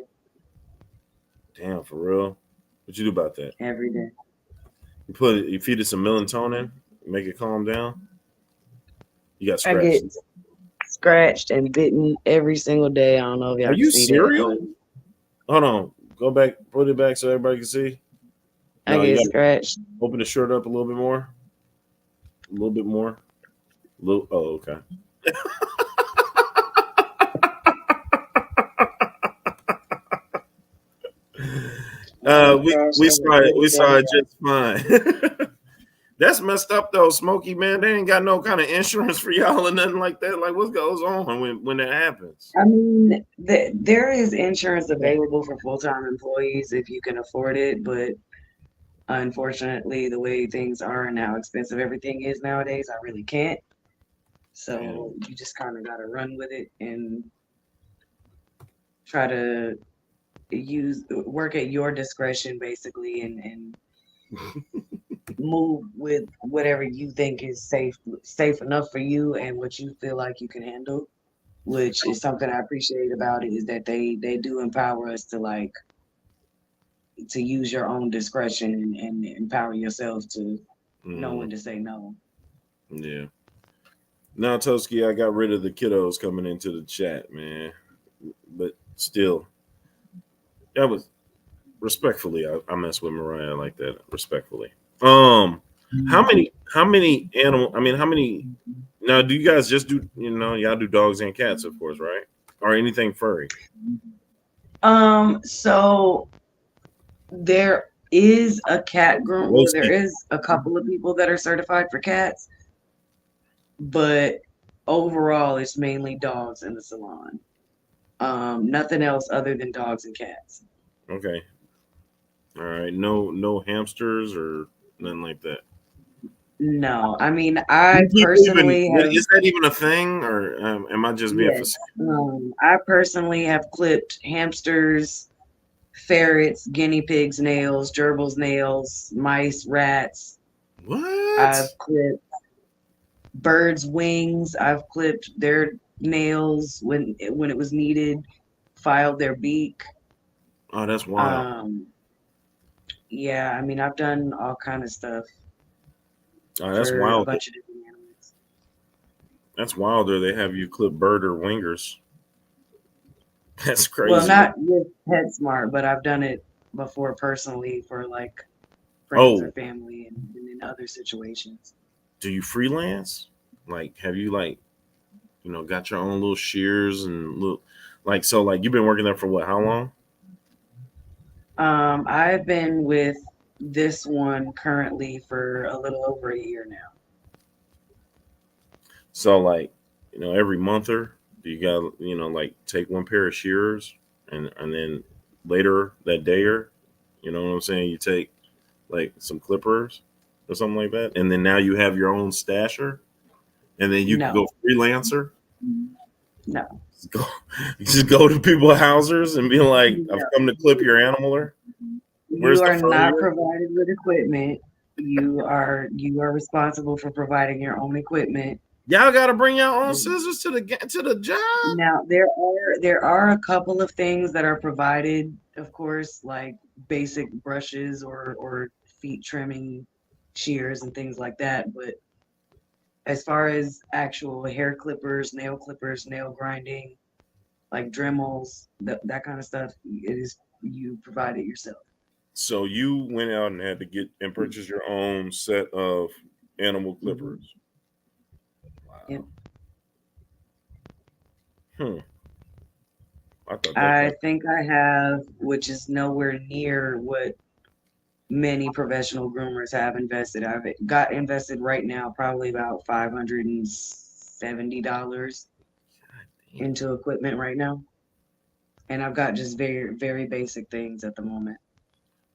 damn, for real. What you do about that? Every day. You feed it some melatonin, make it calm down. You got I scratched. get scratched and bitten every single day. I don't know if Are y'all can you see that, but serial? Hold on. Go back, put it back so everybody can see. I No, you get got to scratched. open the shirt up a little bit more. A little bit more. Oh, okay. Oh We gosh, we I would saw it. really We saw it say just fine. That's messed up though, Smokey man. They ain't got no kind of insurance for y'all or nothing like that. Like, what goes on when that happens? I mean, there is insurance available for full-time employees if you can afford it, but unfortunately, the way things are and how expensive everything is nowadays, I really can't. Damn. So you just kind of got to run with it and try to work at your discretion basically and move with whatever you think is safe enough for you and what you feel like you can handle, which is something I appreciate about it is that they do empower us to like to use your own discretion and empower yourself to know when Mm, to say no. yeah. Now, Toski, I got rid of the kiddos coming into the chat, man. But still, that was respectfully. I mess with Mariah like that. Respectfully. How many animal? I mean, how many? Now, do you guys just do? Y'all do dogs and cats, of course, right? Or anything furry? So there is a cat groom. Well, Most there people. is a couple of people that are certified for cats, but overall, it's mainly dogs in the salon. Nothing else other than dogs and cats. Okay. All right. No hamsters or nothing like that. No, I mean, Do I people even personally have, is that even a thing, or am I just being yes, facetious? I personally have clipped hamsters, ferrets, guinea pigs' nails, gerbils' nails, mice, rats. I've What? clipped birds' wings. I've clipped their nails when it was needed, filed their beak. Oh, that's wild. Um, yeah, I mean, I've done all kind of stuff Oh, that's for a wild. bunch of different animals. That's wilder. They have you clip bird or wingers. That's Well, crazy. not with PetSmart, but I've done it before personally for like friends or Oh, family and in other situations. do you freelance? Like, have you like, got your own little shears and little, like, so like you've been working there for what? How long? I've been with this one currently for a little over a year now. So like, every monther, do you got like take one pair of shears and then later that day or what I'm saying, you take like some clippers or something like that, and then now you have your own stasher, and then you can go No, freelancer. no, Just go, just go to people's houses and be like, I've no. come to clip your animaler. Where's You the are not furrier? provided with equipment. You are responsible for providing your own equipment. Y'all got to bring your own scissors to the job. Now there are a couple of things that are provided, of course, like basic brushes or feet trimming shears and things like that. But as far as actual hair clippers, nail grinding, like Dremels, that kind of stuff, it is you provide it yourself. So you went out and had to get and purchase your own set of animal Hmm. clippers. Yep. Wow. Hmm. I thought that I cost. think I have, which is nowhere near what many professional groomers have invested. I've got invested right now probably about $570 Damn. into equipment right now. And I've got just very, very basic things at the moment.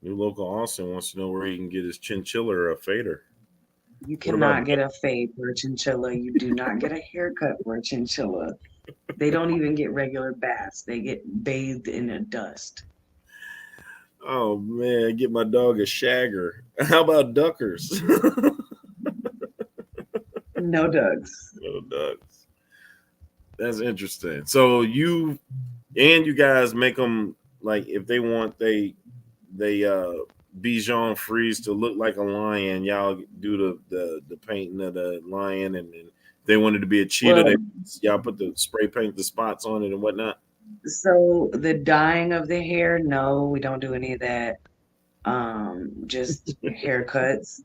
New local Austin wants to know where he can get his chinchilla or a fader. You What about cannot get a fade for a chinchilla. You do not get a haircut for a chinchilla. They don't even get regular baths. They get bathed in a dust. oh man, get my dog a shagger. How about duckers? No ducks. No ducks. That's interesting. So you guys make them like if they want they Bichon Frise to look like a lion. Y'all do the painting of the lion, and then if they wanted to be a cheetah, Well, y'all put the spray paint the spots on it and whatnot. so the dyeing of the hair, no, we don't do any of that. Just haircuts.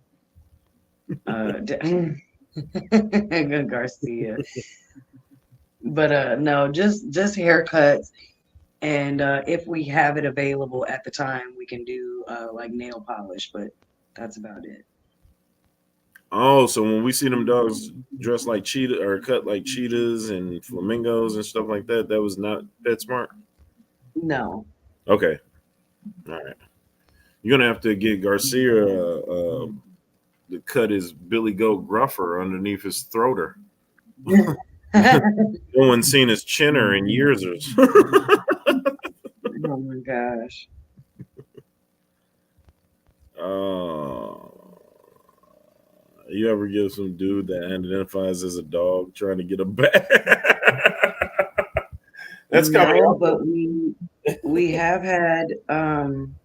Garcia. But no, just haircuts. And if we have it available at the time, we can do like nail polish, but that's about it. Oh, so when we see them dogs dressed like cheetah or cut like cheetahs and flamingos and stuff like that, that was not PetSmart. No. Okay, all right. You're gonna have to get Garcia to cut his Billy Goat gruffer underneath his throater. No one's seen his chinner in years. Oh my gosh. uh, you ever give some dude that identifies as a dog trying to get a bat? That's coming No, up. but we have had an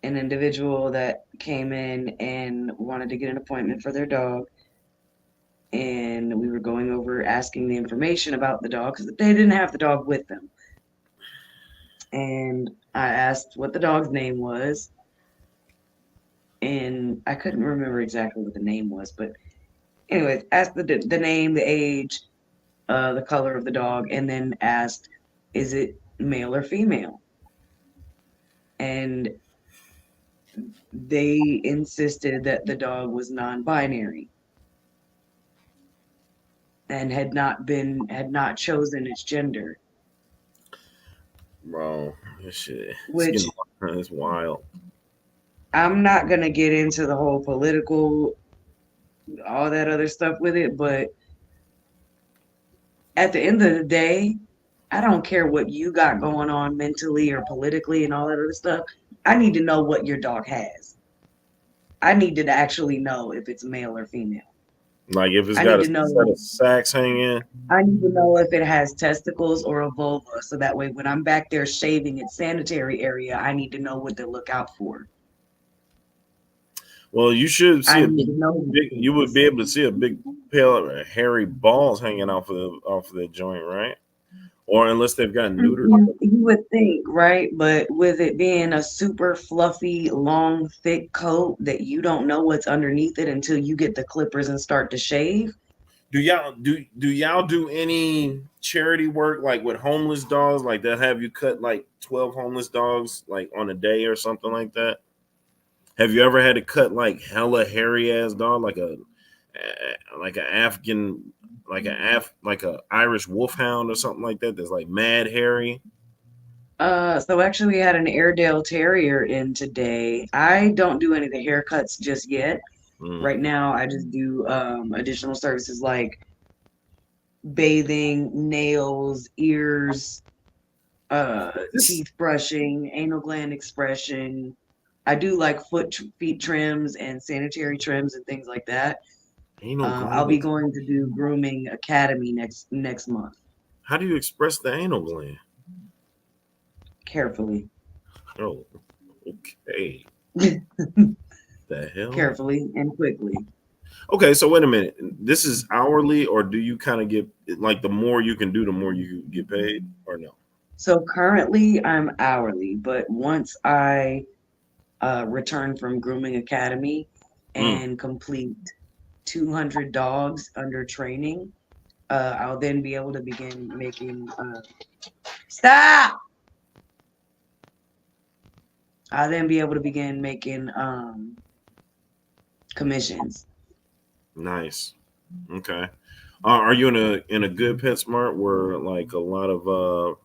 individual that came in and wanted to get an appointment for their dog. And we were going over asking the information about the dog because they didn't have the dog with them. And I asked what the dog's name was, and I couldn't remember exactly what the name was, but anyways, asked the name, the age, the color of the dog, and then asked, is it male or female? And they insisted that the dog was non-binary and had not chosen its gender, Bro, this shit, it's getting which it's wild. I'm not gonna get into the whole political, all that other stuff with it, but at the end of the day, I don't care what you got going on mentally or politically and all that other stuff. I need to know what your dog has. I need to actually know if it's male or female. Like if it's I got need a to set know. of sacks hanging. I need to know if it has testicles or a vulva, so that way when I'm back there shaving its sanitary area, I need to know what to look out for. Well, you should I see a need to know these big. You would things. be able to see a big, pale, hairy balls hanging off of the joint, right? Or unless they've gotten neutered. You would think, right? But with it being a super fluffy, long, thick coat that you don't know what's underneath it until you get the clippers and start to shave. Do y'all do any charity work like with homeless dogs? Like they'll have you cut like 12 homeless dogs like on a day or something like that? Have you ever had to cut like hella hairy ass dog like a Afghan like a Irish wolfhound or something like that that's like mad hairy? So actually we had an Airedale Terrier in today. I don't do any of the haircuts just yet. Mm. Right now I just do additional services like bathing, nails, ears, This teeth brushing, anal gland expression. I do like feet trims and sanitary trims and things like that. anal I'll gland. be going to do grooming academy next month. How do you express the anal gland? Carefully, Oh, okay. The hell? carefully, and quickly. Okay, so wait a minute. This is hourly, or do you kind of get like the more you can do, the more you get paid, or no? So currently I'm hourly, but once I return from grooming academy Mm. and complete 200 dogs under training, I'll then be able to begin making stop. I'll then be able to begin making commissions. Nice. Okay. Are you in a good PetSmart where like a lot of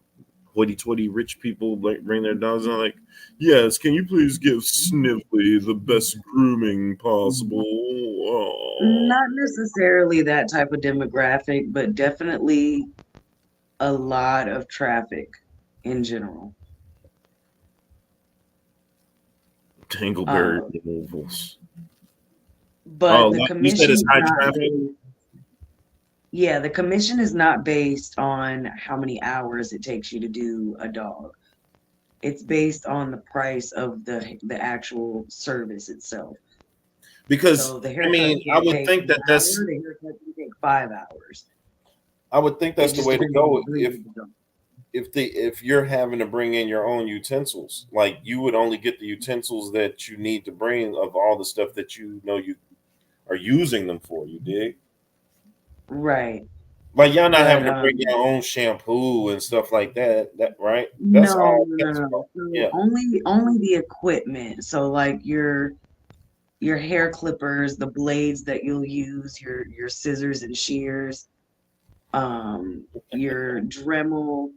hoity-toity rich people like bring their dogs and like, yes, can you please give Sniffly the best grooming possible? Oh. Not necessarily that type of demographic, but definitely a lot of traffic in general. Dangleberry Um, removals. but Oh, the you said commission it's is high not traffic. based, yeah, the commission is not based on how many hours it takes you to do a dog. It's based on the price of the actual service itself. Because So the I haircut mean, I can would take think an that hour, the haircut can take 5 hours. It that's the just way to depends on the go. breed of the dog. If you're having to bring in your own utensils, like you would only get the utensils that you need to bring of all the stuff that you know you are using them for. You dig? Right. Like y'all not But having to bring your own shampoo and stuff like that. That right? That's no, all no, no, pets. no. So Yeah. only the equipment. So like your hair clippers, the blades that you'll use, your scissors and shears, your Dremel,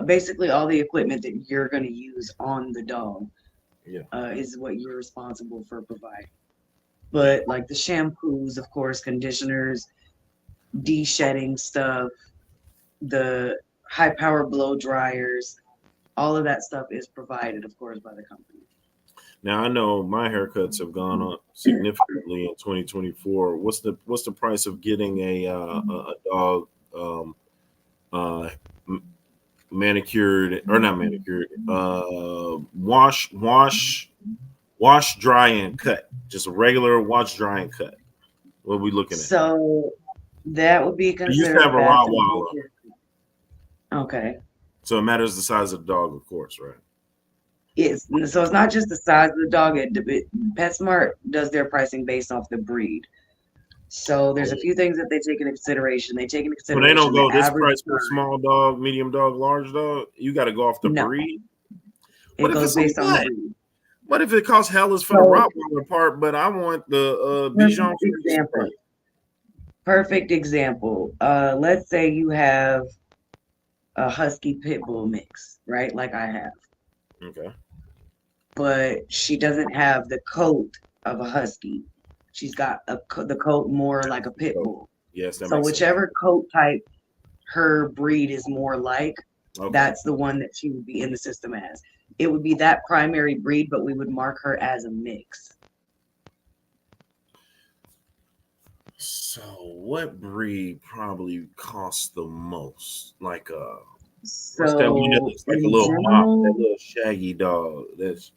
basically all the equipment that you're going to use on the dog Yeah. is what you're responsible for providing. But like the shampoos, of course, conditioners, de-shedding stuff, the high power blow dryers, all of that stuff is provided, of course, by the company. Now I know my haircuts have gone up significantly in 2024. What's the price of getting a dog uh, manicured or not manicured, wash, dry, and cut. Just a regular wash, dry, and cut. What are we looking at? So that would be I used to considered have a a bath and body Rottweiler, care. Okay. so it matters the size of the dog, of course, right? So it's not just the size of the dog. PetSmart does their pricing based off the breed. So there's a few things that they take into consideration. They take into So they don't consideration go the this average price for size. small dog, medium dog, large dog. You got to go off the No, breed. it What if goes it's a based on the mutt? breed. What if it costs hellas for the So Rottweiler part, but I want the Bichon perfect Frise example. part? Perfect example. Let's say you have a husky pit bull mix, right? Like I have, Okay. but she doesn't have the coat of a husky. She's got the coat more like a pit So, bull. yes, that So makes sense. whichever coat type her breed is more like, Okay. that's the one that she would be in the system as. It would be that primary breed, but we would mark her as a mix. So, what breed probably costs the most? Like, what's that one that So looks like a in little mop? That general, little shaggy dog. That's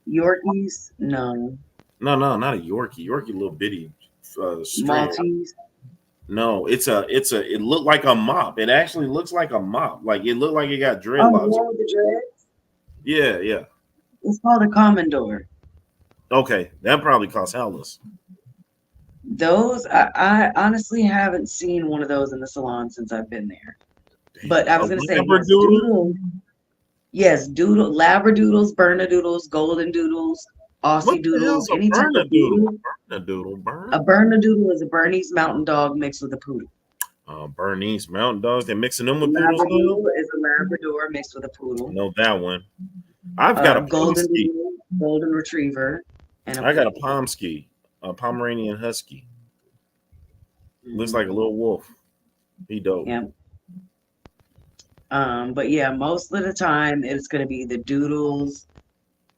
Yorkies, no. no, not a Yorkie. Yorkie, little bitty, string. Maltese, No, it looked like a mop. It actually looks like a mop. Like it looked like it got Oh, the dreadlocks. one with the dreads? Yeah, yeah. It's called a Commodore. Okay, that probably costs hellas. Those, I honestly haven't seen one of those in the salon since I've been there. Damn, But I a was gonna say, yes, labradoodle. doodle, yes, doodle, labradoodles, bernedoodles, golden doodles, What Aussie the doodles, hell's a any type of bernedoodle? doodle. Bernedoodle, A burn. bernedoodle is a Bernese Mountain Dog mixed with a poodle. Bernese mountain dogs. They're mixing them with poodles now. Labradoodle is a Labrador mixed with a I poodle. know that one. I've got a Golden pomsky. doodle, golden retriever, and a I got a poodle. pomsky, a Pomeranian husky. Looks like a little wolf. He dope. Yeah. But yeah, most of the time it's gonna be the doodles,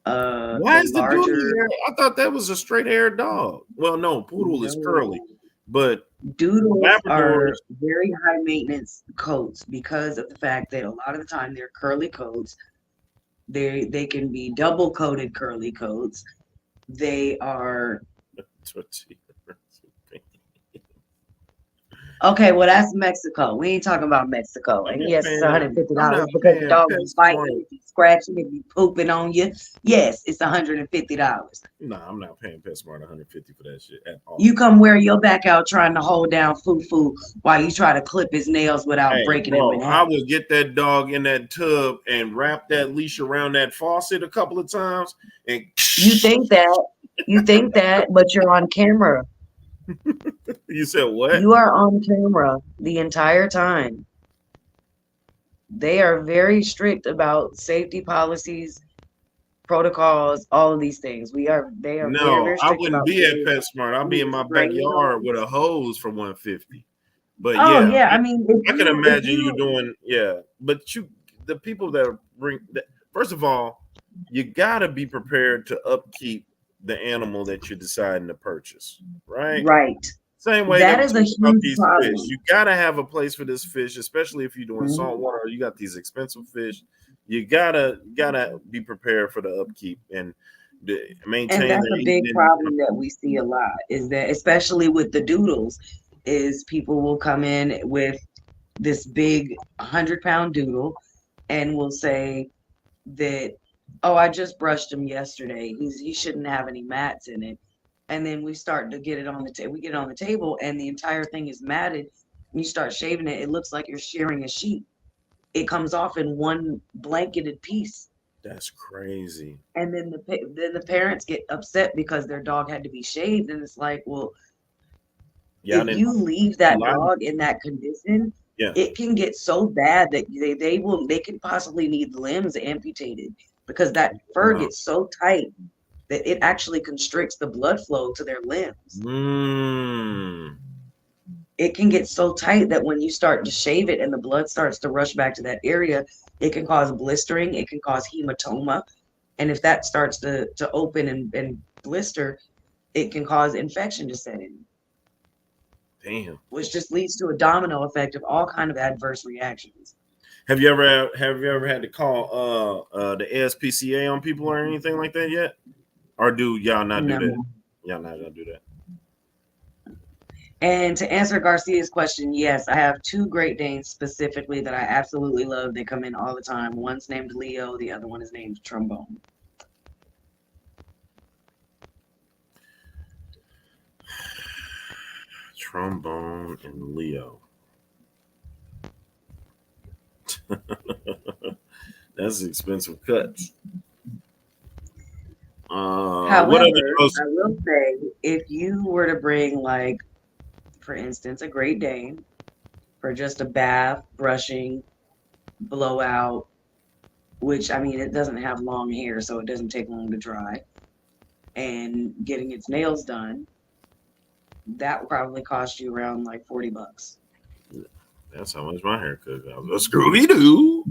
Why the is the doodle larger. hair? I thought that was a straight haired dog. Well, no, poodle is No, curly, but doodles Labradors. are very high maintenance coats because of the fact that a lot of the time they're curly coats. They can be double coated curly coats. They are okay. Well, that's Mexico. We ain't talking about Mexico. I'm And not yes, it's paying. I'm $150 not because the paying dog be biting, PetSmart. it be scratching, it be pooping on you. Yes, it's $150. Nah, I'm not paying PetSmart 150 for that shit at all. You come wear your back out trying to hold down Fufu while you try to clip his nails without Hey, breaking him in bro, I half. will get that dog in that tub and wrap that leash around that faucet a couple of times. And You think that, but you're on camera. you said what? You are on camera the entire time. They are very strict about safety policies, protocols, all of these things. They are very, No, very I strict wouldn't about be at getting PetSmart. I'll be in my spraying backyard with dogs. a hose for 150. But Oh yeah, yeah, I mean, I can imagine you doing but the people that bring that, first of all, you got to be prepared to upkeep the animal that you're deciding to purchase, right? right, Same way that that we is a talk about huge these fish. problem. You got to have a place for this fish, especially if you're doing Mhm. saltwater or you got these expensive fish. You gotta be prepared for the upkeep and And maintain that's their a eating big and problem that we see a lot is that, especially with the doodles, is people will come in with this big 100-pound doodle and will say that, oh, I just brushed him yesterday. He shouldn't have any mats in it. And then we start to get it on the table. We get it on the table, and the entire thing is matted. You start shaving it, it looks like you're shearing a sheep. It comes off in one blanketed piece. that's crazy. And then the parents get upset because their dog had to be shaved, and it's like, well, Yeah, I if didn't. you leave that dog in that condition, Yeah. it can get so bad that they could possibly need limbs amputated because that fur Wow. gets so tight that it actually constricts the blood flow to their limbs. It can get so tight that when you start to shave it and the blood starts to rush back to that area, it can cause blistering, it can cause hematoma. And if that starts to open and blister, it can cause infection to set in, Damn. which just leads to a domino effect of all kind of adverse reactions. Have you ever had to call the ASPCA on people or anything like that yet? Or do y'all not do that? No. Y'all not gonna do that. And to answer Garcia's question, yes, I have two Great Danes specifically that I absolutely love. They come in all the time. One's named Leo, the other one is named Trombone. Trombone and Leo. That's expensive cuts. However, what other I will say, if you were to bring, like, for instance, a Great Dane for just a bath, brushing, blowout, which, I mean, it doesn't have long hair, so it doesn't take long to dry, and getting its nails done, that would probably cost you around like $40. That's how much my haircut goes. A Scooby Doo.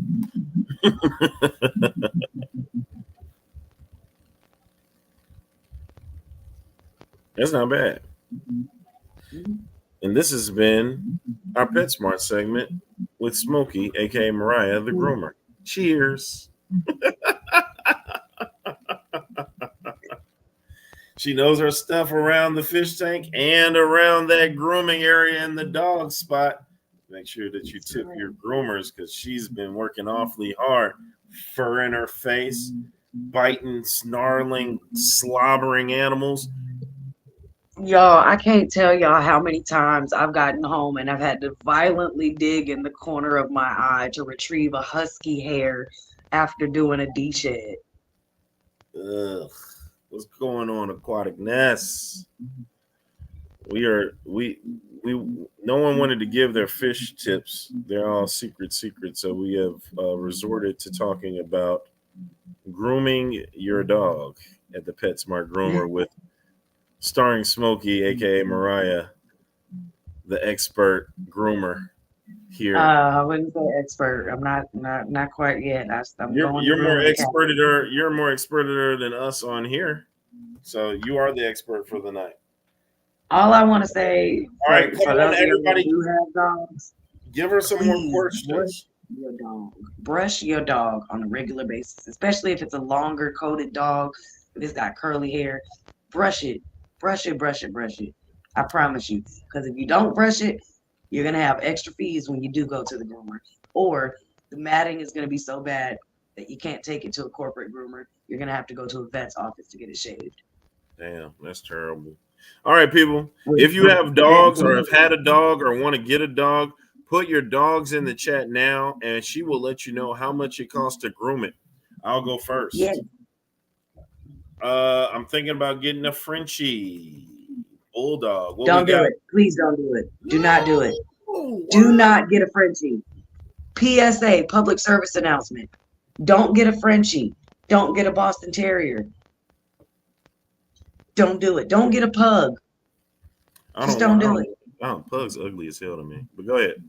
That's not bad. And this has been our PetSmart segment with Smokey, aka Mariah the Groomer. Cheers. She knows her stuff around the fish tank and around that grooming area in the dog spot. Make sure that you tip your groomers because she's been working awfully hard. Fur in her face, biting, snarling, slobbering animals. Y'all, I can't tell y'all how many times I've gotten home and I've had to violently dig in the corner of my eye to retrieve a husky hair after doing a deshed. Ugh. What's going on, Aquatic Ness? We no one wanted to give their fish tips. They're all secret, so we have resorted to talking about grooming your dog at the PetSmart Groomer with starring Smokey, aka Mariah, the expert groomer here. I wouldn't say expert. I'm not quite yet. I'm You're going you're to more groom experted you're more experted than us on here. So you are the expert for the night. All I want to say All right, for come on, those of you everybody. who do have dogs, Give her some more please questions. your dog. Brush your dog on a regular basis, especially if it's a longer coated dog. If it's got curly hair, brush it, brush it, brush it, brush it. I promise you. Because if you don't brush it, you're gonna have extra fees when you do go to the groomer, or the matting is gonna be so bad that you can't take it to a corporate groomer. You're gonna have to go to a vet's office to get it shaved. Damn, that's terrible. All right, people. If you have dogs or have had a dog or want to get a dog, put your dogs in the chat now, and she will let you know how much it costs to groom it. I'll go first. Yeah. I'm thinking about getting a Frenchie bulldog. Don't do it. Please don't do it. Do not do it. Do not get a Frenchie. PSA, public service announcement. Don't get a Frenchie. Don't get a Boston Terrier. Don't do it. Don't get a pug. Just don't do it. Oh, pug's ugly as hell to me. But go ahead.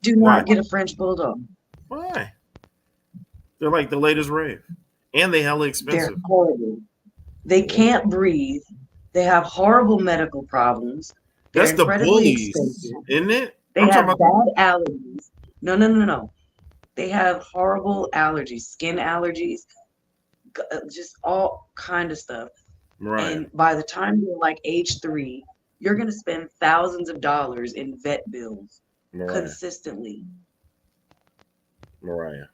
Do not get a French bulldog. Why? They're like the latest rave. And they hella expensive. They're horrible. They can't breathe. They have horrible medical problems. They're That's the bullies, expensive. isn't it? They have bad allergies. No. They have horrible allergies, skin allergies, just all kind of stuff. Right. And by the time you're like age 3, you're going to spend thousands of dollars in vet bills consistently. Mariah,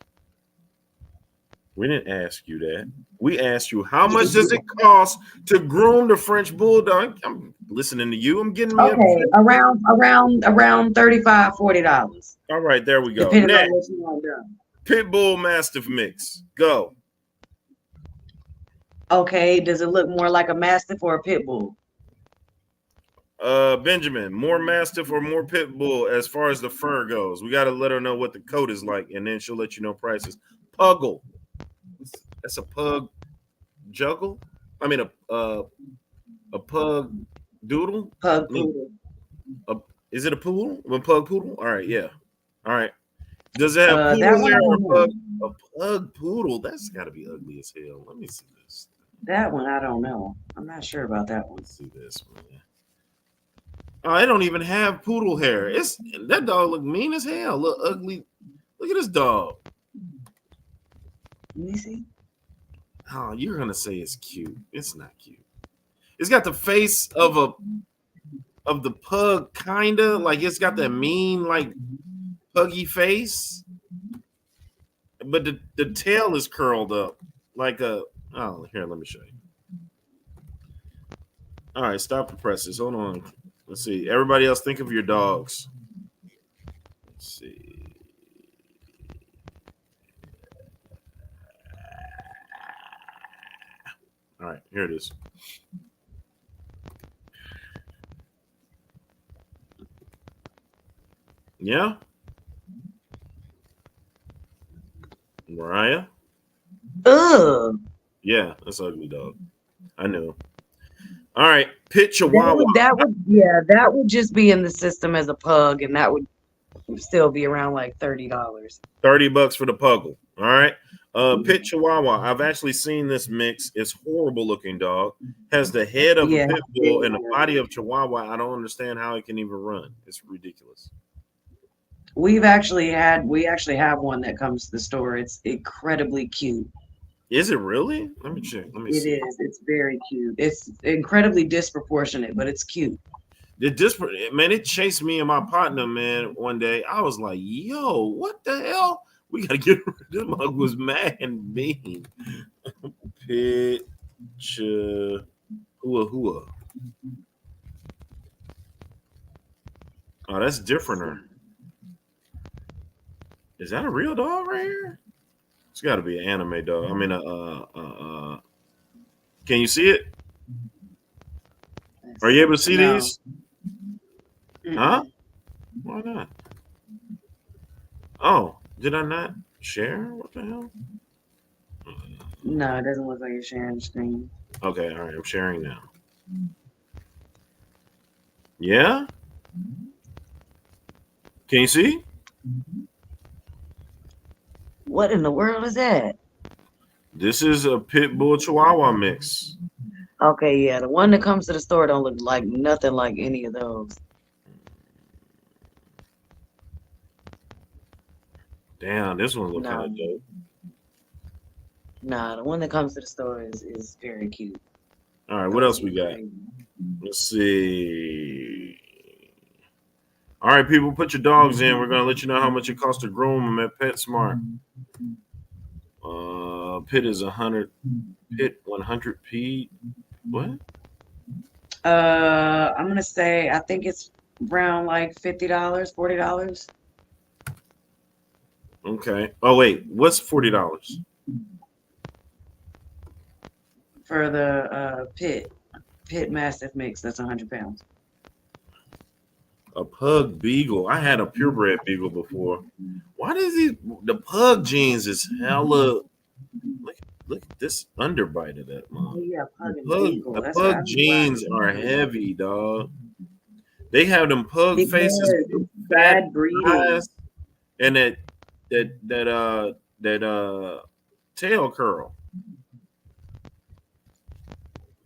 we didn't ask you that. We asked you how much does it cost to groom the French bulldog. I'm listening to you. I'm getting me around $35, $40. All right, there we go. Depending on what you want done. Pit bull mastiff mix. Go. Okay, does it look more like a mastiff or a pit bull? Benjamin, more mastiff or more pit bull as far as the fur goes? We got to let her know what the coat is like, and then she'll let you know prices. Puggle. That's a pug juggle. I mean a pug doodle. Pug poodle. Is it a poodle? A pug poodle? All right, yeah. All right. Does it have poodle hair or a pug poodle? That's got to be ugly as hell. Let me see this. That one I don't know. I'm not sure about that one. Let's see this one. Oh, I don't even have poodle hair. That dog look mean as hell. Look ugly. Look at this dog. Let me see. Oh, you're gonna say it's cute. It's not cute. It's got the face of the pug, kinda like it's got that mean, like puggy face, but the tail is curled up like a. Oh, here, let me show you. All right, stop the presses. Hold on. Let's see. Everybody else, think of your dogs. Let's see. All right, here it is. Yeah? Mariah? Ugh. Yeah, that's an ugly dog. I knew. All right, pit chihuahua. That would just be in the system as a pug, and that would still be around like $30. $30 for the puggle. All right. Pit chihuahua. I've actually seen this mix. It's horrible looking dog. Has the head of a pit bull and the body of chihuahua. I don't understand how it can even run. It's ridiculous. We actually have one that comes to the store. It's incredibly cute. Is it really? Let me check. Let me It see. is. It's very cute. It's incredibly disproportionate, but it's cute. Man, it chased me and my partner, man, one day. I was like, yo, what the hell? We gotta get rid of this mug was mad and mean. Picture hua. Oh, that's different. Is that a real dog right here? It's got to be an anime dog. I mean, can you see it? Are you able to see No. these? Huh? Why not? Oh, did I not share? What the hell? No, it doesn't look like you're sharing the screen. Okay, all right, I'm sharing now. Yeah? Can you see? What in the world is that? This is a pit bull chihuahua mix. Okay, yeah, the one that comes to the store don't look like nothing like any of those. Damn, this one look kind of dope. Nah, the one that comes to the store is very cute. All right, what else we got? Let's see. All right, people, put your dogs in. We're gonna let you know how much it costs to groom them at PetSmart. Pit is 100. Pit 100p. What? I'm gonna say I think it's around like $50, $40. Okay. Oh wait, what's $40? For the pit mastiff mix, that's 100 pounds. A pug beagle. I had a purebred beagle before. Why does the pug jeans is hella? Look at this underbite of that mom. Oh, yeah, The pug jeans are heavy, dog. They have them pug faces, bad breeding, and that tail curl.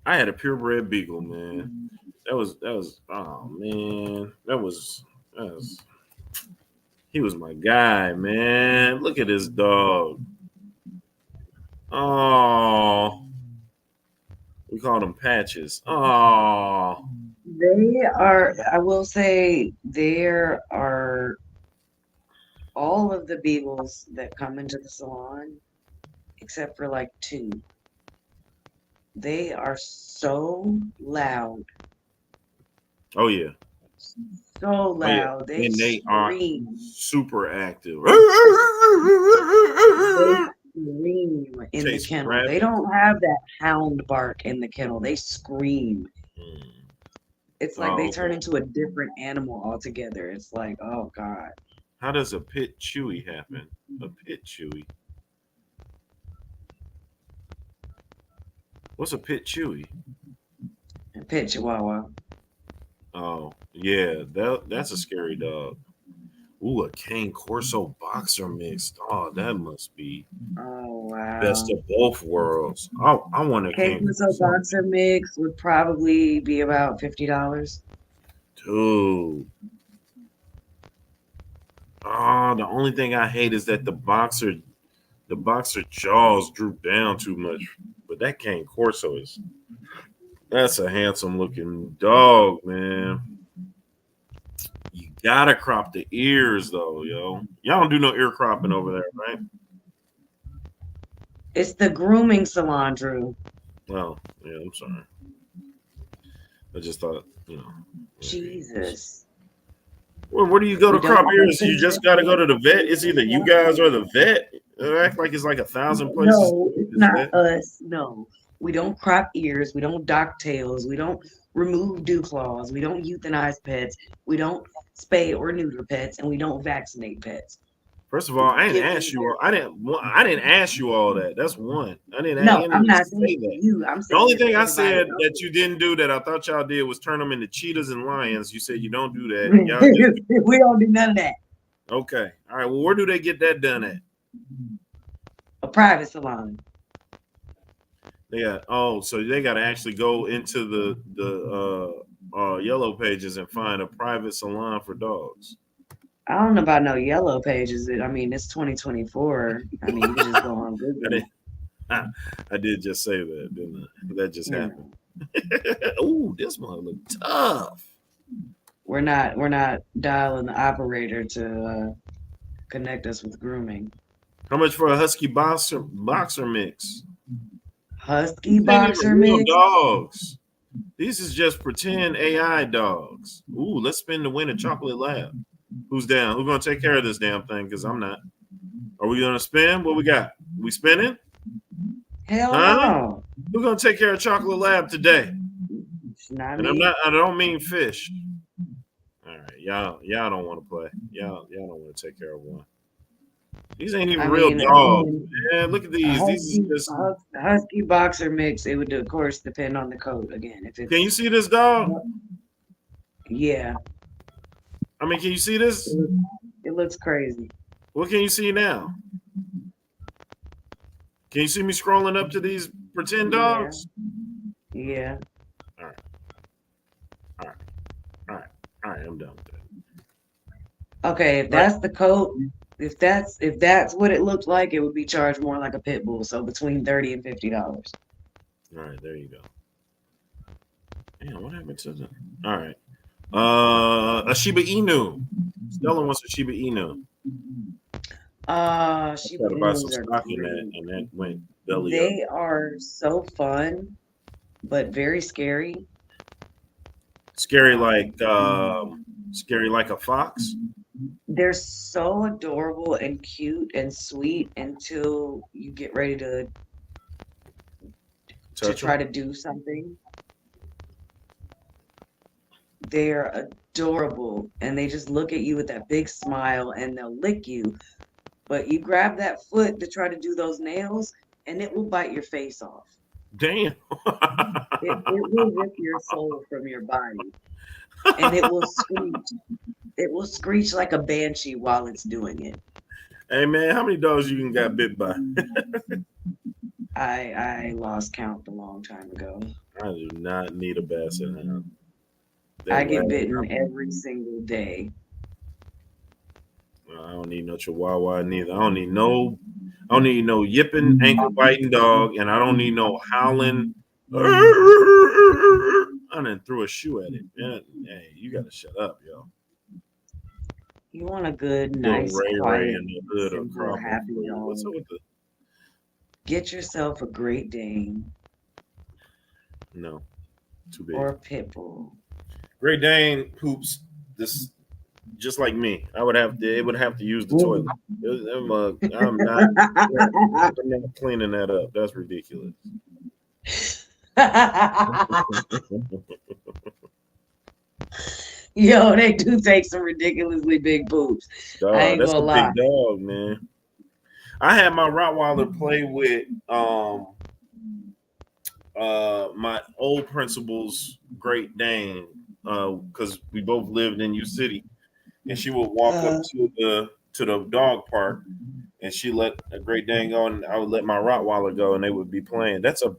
I had a purebred beagle, man. That was oh man. That was he was my guy, man. Look at this dog. Oh, we called them patches. Oh, they are. I will say there are all of the beagles that come into the salon, except for like 2. They are so loud. oh yeah. So loud. Oh, yeah. They are super active. They scream in the kennel. They don't have that hound bark in the kennel. They scream. It's like they turn into a different animal altogether. It's like, oh God. How does a pit chewy happen? A pit chewy. What's a pit chewy? A pit chihuahua. Oh, yeah, that's a scary dog. Ooh, a cane corso boxer mix. Oh, that must be best of both worlds. I want a cane corso boxer mix would probably be about $50. Dude. Oh, the only thing I hate is that the boxer jaws droop down too much. But that cane corso that's a handsome looking dog, man. You gotta crop the ears though, yo. Y'all don't do no ear cropping over there, right? It's the grooming salon, Drew. Oh, yeah, I'm sorry. I just thought, Jesus. Well, where do you go to crop ears? You just gotta go to the vet. It's either you guys or the vet. It act like it's like 1,000 places. No, it's not us. No. We don't crop ears. We don't dock tails. We don't remove dew claws. We don't euthanize pets. We don't spay or neuter pets, and we don't vaccinate pets. First of all, I didn't ask you. I didn't ask you all that. That's one. I didn't. No, I'm not saying that. You. I'm saying the only thing I said that you didn't do that I thought y'all did was turn them into cheetahs and lions. You said you don't do that. We don't do none of that. Okay. All right. Well, where do they get that done at? A private salon. Yeah. Oh, so they got to actually go into the yellow pages and find a private salon for dogs. I don't know about no yellow pages. I mean, it's 2024. I mean, you can just go on Google. I did just say that, didn't I? That just You happened. know, Ooh, this one look tough. we're not dialing the operator to connect us with grooming. How much for a husky boxer mix? Husky These ain't even boxer real mix. dogs. These is just pretend AI dogs. Ooh, let's spin the win a chocolate lab. Who's down? Who's gonna take care of this damn thing? Because I'm not. Are we gonna spin? What we got? We spinning? Hell Huh? no. Who's gonna take care of chocolate lab today? It's not And me. I don't mean fish. All right, y'all don't want to play. Y'all don't want to take care of one. These ain't even I real mean, dogs. again, Man, look at a these. These is just. husky boxer mix. It would, of course, depend on the coat. Again, if Can you it's see this dog? yeah, I mean, can you see this? it looks crazy. What can you see now? Can you see me scrolling up to these pretend Yeah, dogs? yeah. All right, all right, all right, all right. I'm done with that. Okay, if All right, that's the coat, if that's what it looked like, it would be charged more like a pit bull. So between $30 and $50. all right. There you go. Damn, what happened to the? All right. A Shiba Inu. Stella wants a Shiba Inu. I Shiba tried to buy some Inus are stock in that, great. and that went belly up. They are so fun, but very scary. Scary scary like a fox. They're so adorable and cute and sweet until you get ready to Touch them. try to do something. They're adorable and they just look at you with that big smile and they'll lick you. But you grab that foot to try to do those nails and it will bite your face off. Damn. It will rip your soul from your body and it will screech. It will screech like a banshee while it's doing it. Hey man, how many dogs you can got bit by? I lost count a long time ago. I do not need a basset hound. I That get last bitten time, every single day. I don't need no chihuahua neither. I don't need no yipping, ankle biting dog, and I don't need no howling. I done threw a shoe at it. Man, hey, you gotta shut up, yo. You want a good, Little nice, Ray Ray quiet, in the hood of simple, crumbling happy for you. What's dog. up with the Get yourself a Great Dane no? Too big. or a Pit Bull. Great Dane poops this just like me. It would have to use the toilet. I'm not cleaning that up. That's ridiculous. Yo, they do take some ridiculously big poops. I Dog, ain't that's gonna a lie. big dog, man. I had my Rottweiler play with my old principal's Great Dane because we both lived in U City, and she would walk up Uh, to the dog park, and she let a Great Dane go, and I would let my Rottweiler go, and they would be playing. That's a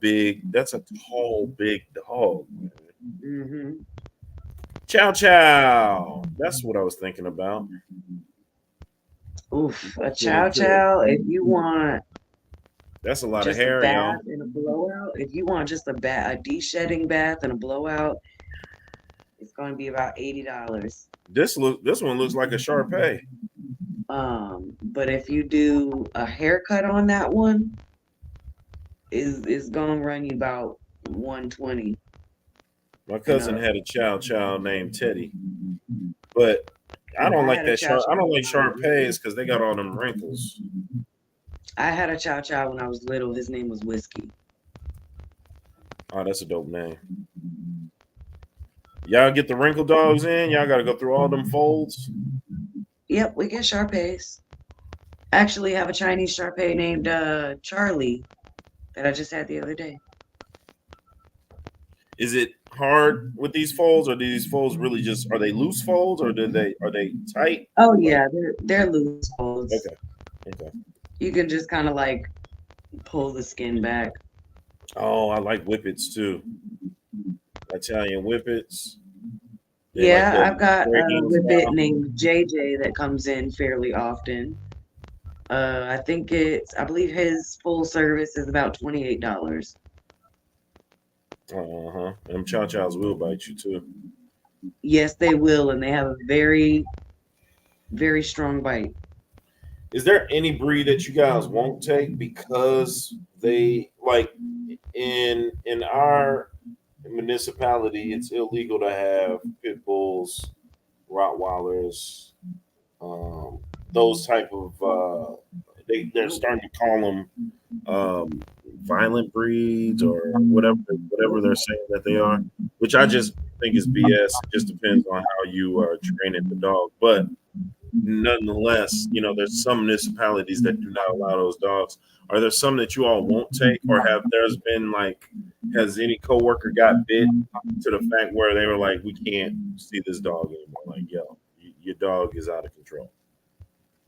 tall, big dog. hmm Chow chow. That's what I was thinking about. Oof, a Really chow cool. chow. If you want That's a lot of just a hair, bath y'all. and a blowout, if you want just a de-shedding bath and a blowout, it's going to be about $80. This one looks like a Shar Pei. But if you do a haircut on that one, is gonna run you about 120. My And cousin had a chow chow named Teddy, but I don't I like had a that chow Shar. I chow don't when like I was Shar little. Peis because they got all them wrinkles. I had a chow chow when I was little. His name was Whiskey. Oh, that's a dope name. Y'all get the wrinkle dogs in. Y'all got to go through all them folds. Yep, we get Shar-Peis. I actually have a Chinese Shar-Pei named Charlie that I just had the other day. Is it hard with these folds, or do these folds really just are they loose folds, or are they tight? Oh Like yeah, they're loose folds. okay, okay. You can just kind of like pull the skin back. Oh, I like whippets too. Italian whippets. They like Yeah, that I've got a breaking whippet style. named JJ that comes in fairly often. I believe his full service is about $28. Uh-huh. Them chow chows will bite you too. Yes, they will, and they have a very, very strong bite. Is there any breed that you guys won't take because they like in our municipality, it's illegal to have pit bulls, Rottweilers, um, those type of they're Nope. starting to call them violent breeds or whatever they're saying that they are, which I just think is BS. It just depends on how you are training the dog, but nonetheless, there's some municipalities that do not allow those dogs. Are there some that you all won't take, or have there's been like, has any coworker got bit to the fact where they were like, we can't see this dog anymore? Like, yo, your dog is out of control.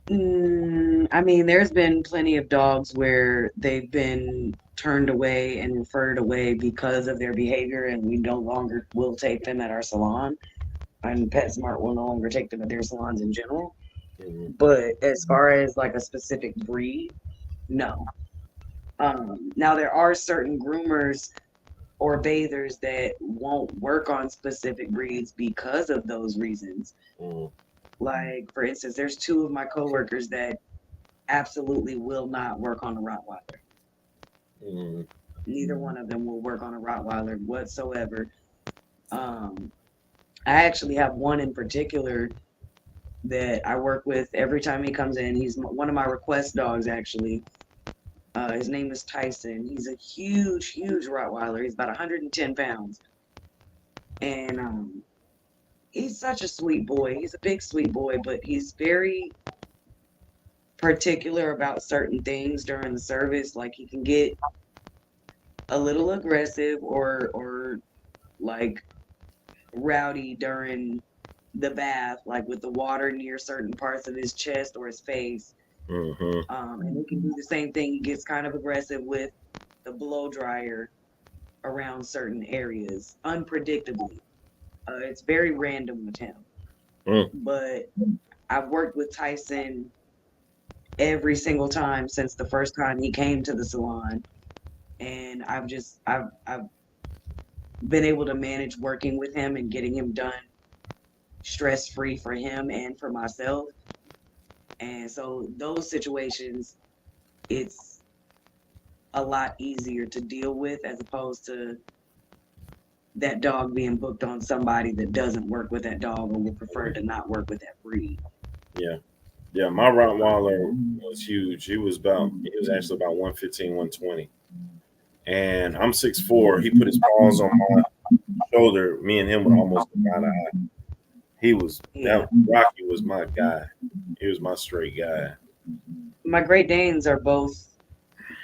I mean, there's been plenty of dogs where they've been turned away and referred away because of their behavior, and we no longer will take them at our salon. And PetSmart will no longer take them at their salons in general. Mhm. But as far as like a specific breed, no. Now there are certain groomers or bathers that won't work on specific breeds because of those reasons. Mhm. Like, for instance, there's two of my coworkers that absolutely will not work on a Rottweiler. Mhm. Neither one of them will work on a Rottweiler whatsoever. Um, I actually have one in particular that I work with every time he comes in. He's one of my request dogs, actually. His name is Tyson. He's a huge, huge Rottweiler. He's about 110 pounds. And he's such a sweet boy. He's a big, sweet boy, but he's very particular about certain things during the service. Like he can get a little aggressive or like rowdy during the bath, like with the water near certain parts of his chest or his face. Mhm. And he can do the same thing. He gets kind of aggressive with the blow dryer around certain areas, unpredictably. It's very random with him. Mhm. But I've worked with Tyson every single time since the first time he came to the salon, and I've been able to manage working with him and getting him done stress free for him and for myself. And so those situations, it's a lot easier to deal with as opposed to that dog being booked on somebody that doesn't work with that dog or would prefer to not work with that breed. Yeah. Yeah, my Rottweiler was huge. He was actually about 115, 120. And I'm 6'4". He put his paws on my shoulder. Me and him would almost go eye to eye. He was Yeah. that Rocky was my guy. He was my straight guy. My Great Danes are both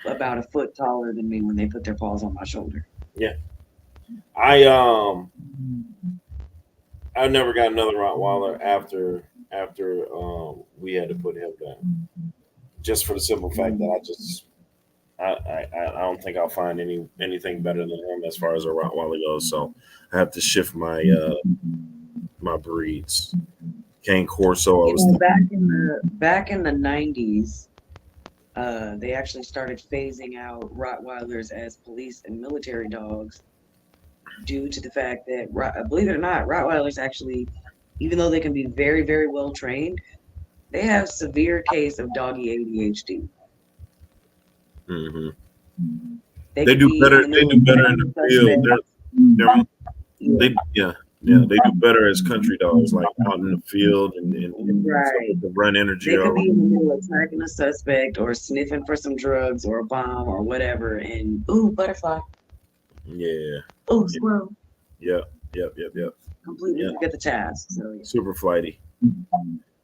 about a foot taller than me when they put their paws on my shoulder. Yeah. I I never got another Rottweiler after we had to put him down. Just for the simple fact that I don't think I'll find anything better than him as far as a Rottweiler goes. So I have to shift my breeds. Cane Corso, I You was know, thinking. back in the 90s, they actually started phasing out Rottweilers as police and military dogs due to the fact that, believe it or not, Rottweilers actually, even though they can be very, very well trained, they have severe case of doggy ADHD. Hmm. They They could do be in better. the They middle do of better in attacking the a field. suspect. They're Yeah, they yeah, they do better as country dogs, like out in the field and stuff right. with the run energy They could or be in the middle of attacking a suspect or sniffing for some drugs or a bomb or whatever, and ooh, butterfly, yeah, ooh, yeah, squirrel. yep, Completely yeah. forget the task. So yeah. Super flighty.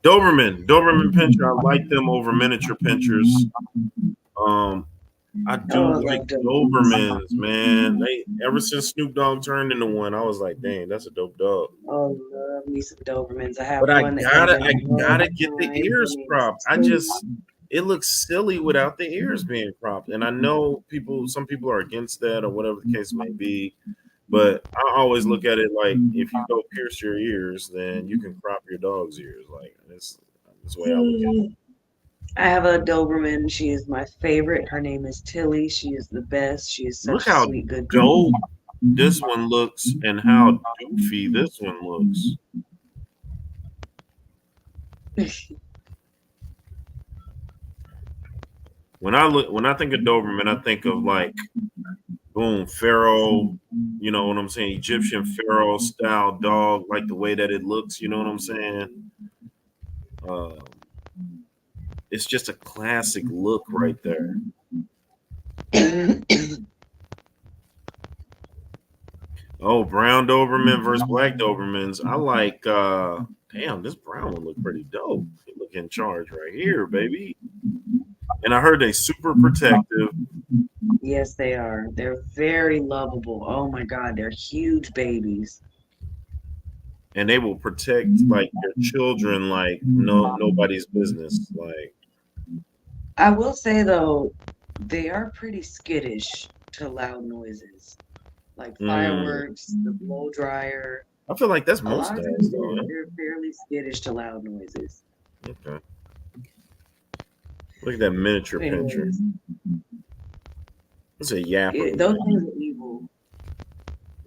Doberman Pinscher. I like them over miniature pinchers. Um, I Oh, do I like love Dobermans. Dobermans, man. They ever since Snoop Dogg turned into one, I was like, dang, that's a dope dog. Oh, love me some Dobermans. I have But I one that comes gotta, in I all gotta get the ears kinds. cropped. It looks silly without the ears being cropped. And I know some people are against that or whatever the case may be. But I always look at it like if you go pierce your ears, then you can crop your dog's ears. Like that's the way I look at See, it. I have a Doberman. She is my favorite. Her name is Tilly. She is the best. She is Look such a how sweet, good girl. dope this one looks and how doofy this one looks. When I think of Doberman, I think of like boom, Pharaoh, you know what I'm saying? Egyptian Pharaoh style dog, like the way that it looks, you know what I'm saying? Um, it's just a classic look right there. Oh, brown Doberman versus black Dobermans. I like damn, this brown one look pretty dope. He look in charge right here, baby. And I heard they super protective Yes, they are. They're very lovable. Oh my God, they're huge babies. and they will protect like their children like nobody's business. Like I will say though, they are pretty skittish to loud noises, like mm, fireworks, the blow dryer. I feel like that's A most lot of times dads though. they're fairly skittish to loud noises. Yeah? Okay. Look at that miniature But pincher. anyways, It's a yapper, those man. things are evil.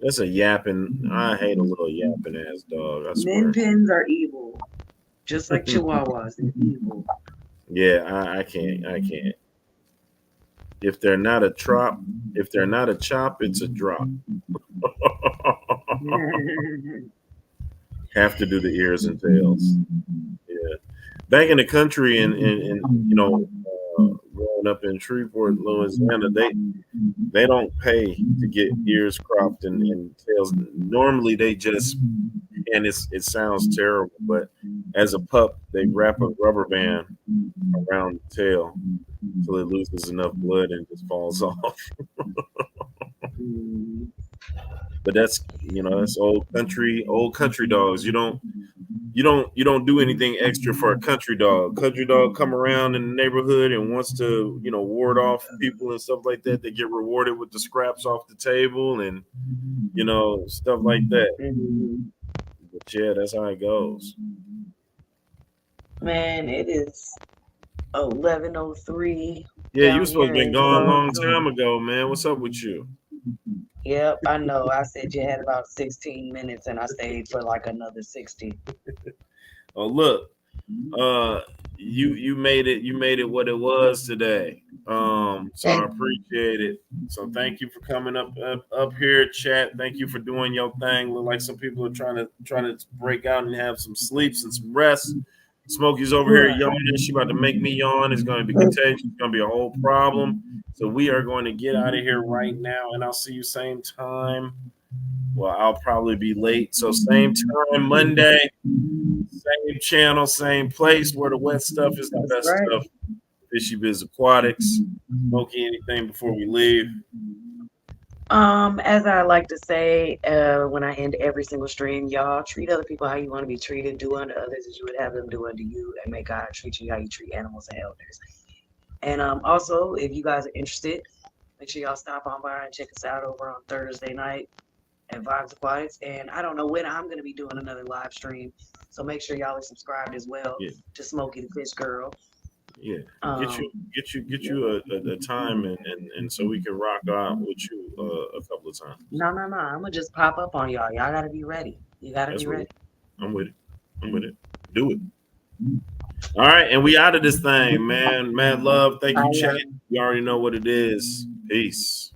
That's a yapping. I hate a little yapping ass dog. I Min swear. pins are evil, just like Chihuahuas. They're evil. Yeah, I can't. I can't. If they're not a trop, if they're not a chop, it's a drop. Have to do the ears and tails. Yeah. Back in the country and you know, growing up in Shreveport, Louisiana, they don't pay to get ears cropped and tails. Normally they just and it sounds terrible, but as a pup, they wrap a rubber band around the tail till it loses enough blood and just falls off. But that's that's old country dogs. You don't do anything extra for a country dog. Country dog come around in the neighborhood and wants to ward off people and stuff like that. They get rewarded with the scraps off the table and stuff like that. But yeah, that's how it goes. Man, it is 11:03 Yeah, you were down supposed to here been in gone a long Charlottesville. time ago, man. What's up with you? Yep, I know. I said you had about 16 minutes and I stayed for like another 60. Oh look, uh, you made it. You made it what it was today. So I appreciate it. So thank you for coming up here, chat. Thank you for doing your thing. Look like some people are trying to break out and have some sleeps and some rest. Smokey's over here Right. yawning. She about to make me yawn. It's going to be contagious. It's going to be a whole problem. So we are going to get out of here right now, and I'll see you same time. Well, I'll probably be late. So same time Monday, same channel, same place where the wet stuff is the That's best right. stuff. Fishy Biz Aquatics. Smokey, anything before we leave? As I like to say, when I end every single stream, y'all treat other people how you want to be treated. Do unto others as you would have them do unto you, and may God treat you how you treat animals and elders. And also, if you guys are interested, make sure y'all stop on by and check us out over on Thursday night at Vibes Aquatics. And I don't know when I'm going to be doing another live stream, so make sure y'all are subscribed as well to Smokey the Fish Girl. Yeah, get you a time and so we can rock out with you a couple of times. No. I'm gonna just pop up on y'all. Y'all gotta be ready. You gotta be ready. I'm with it. Do it. All right, and we out of this thing, man. Mad love. Thank you, chat. You already know what it is. Peace.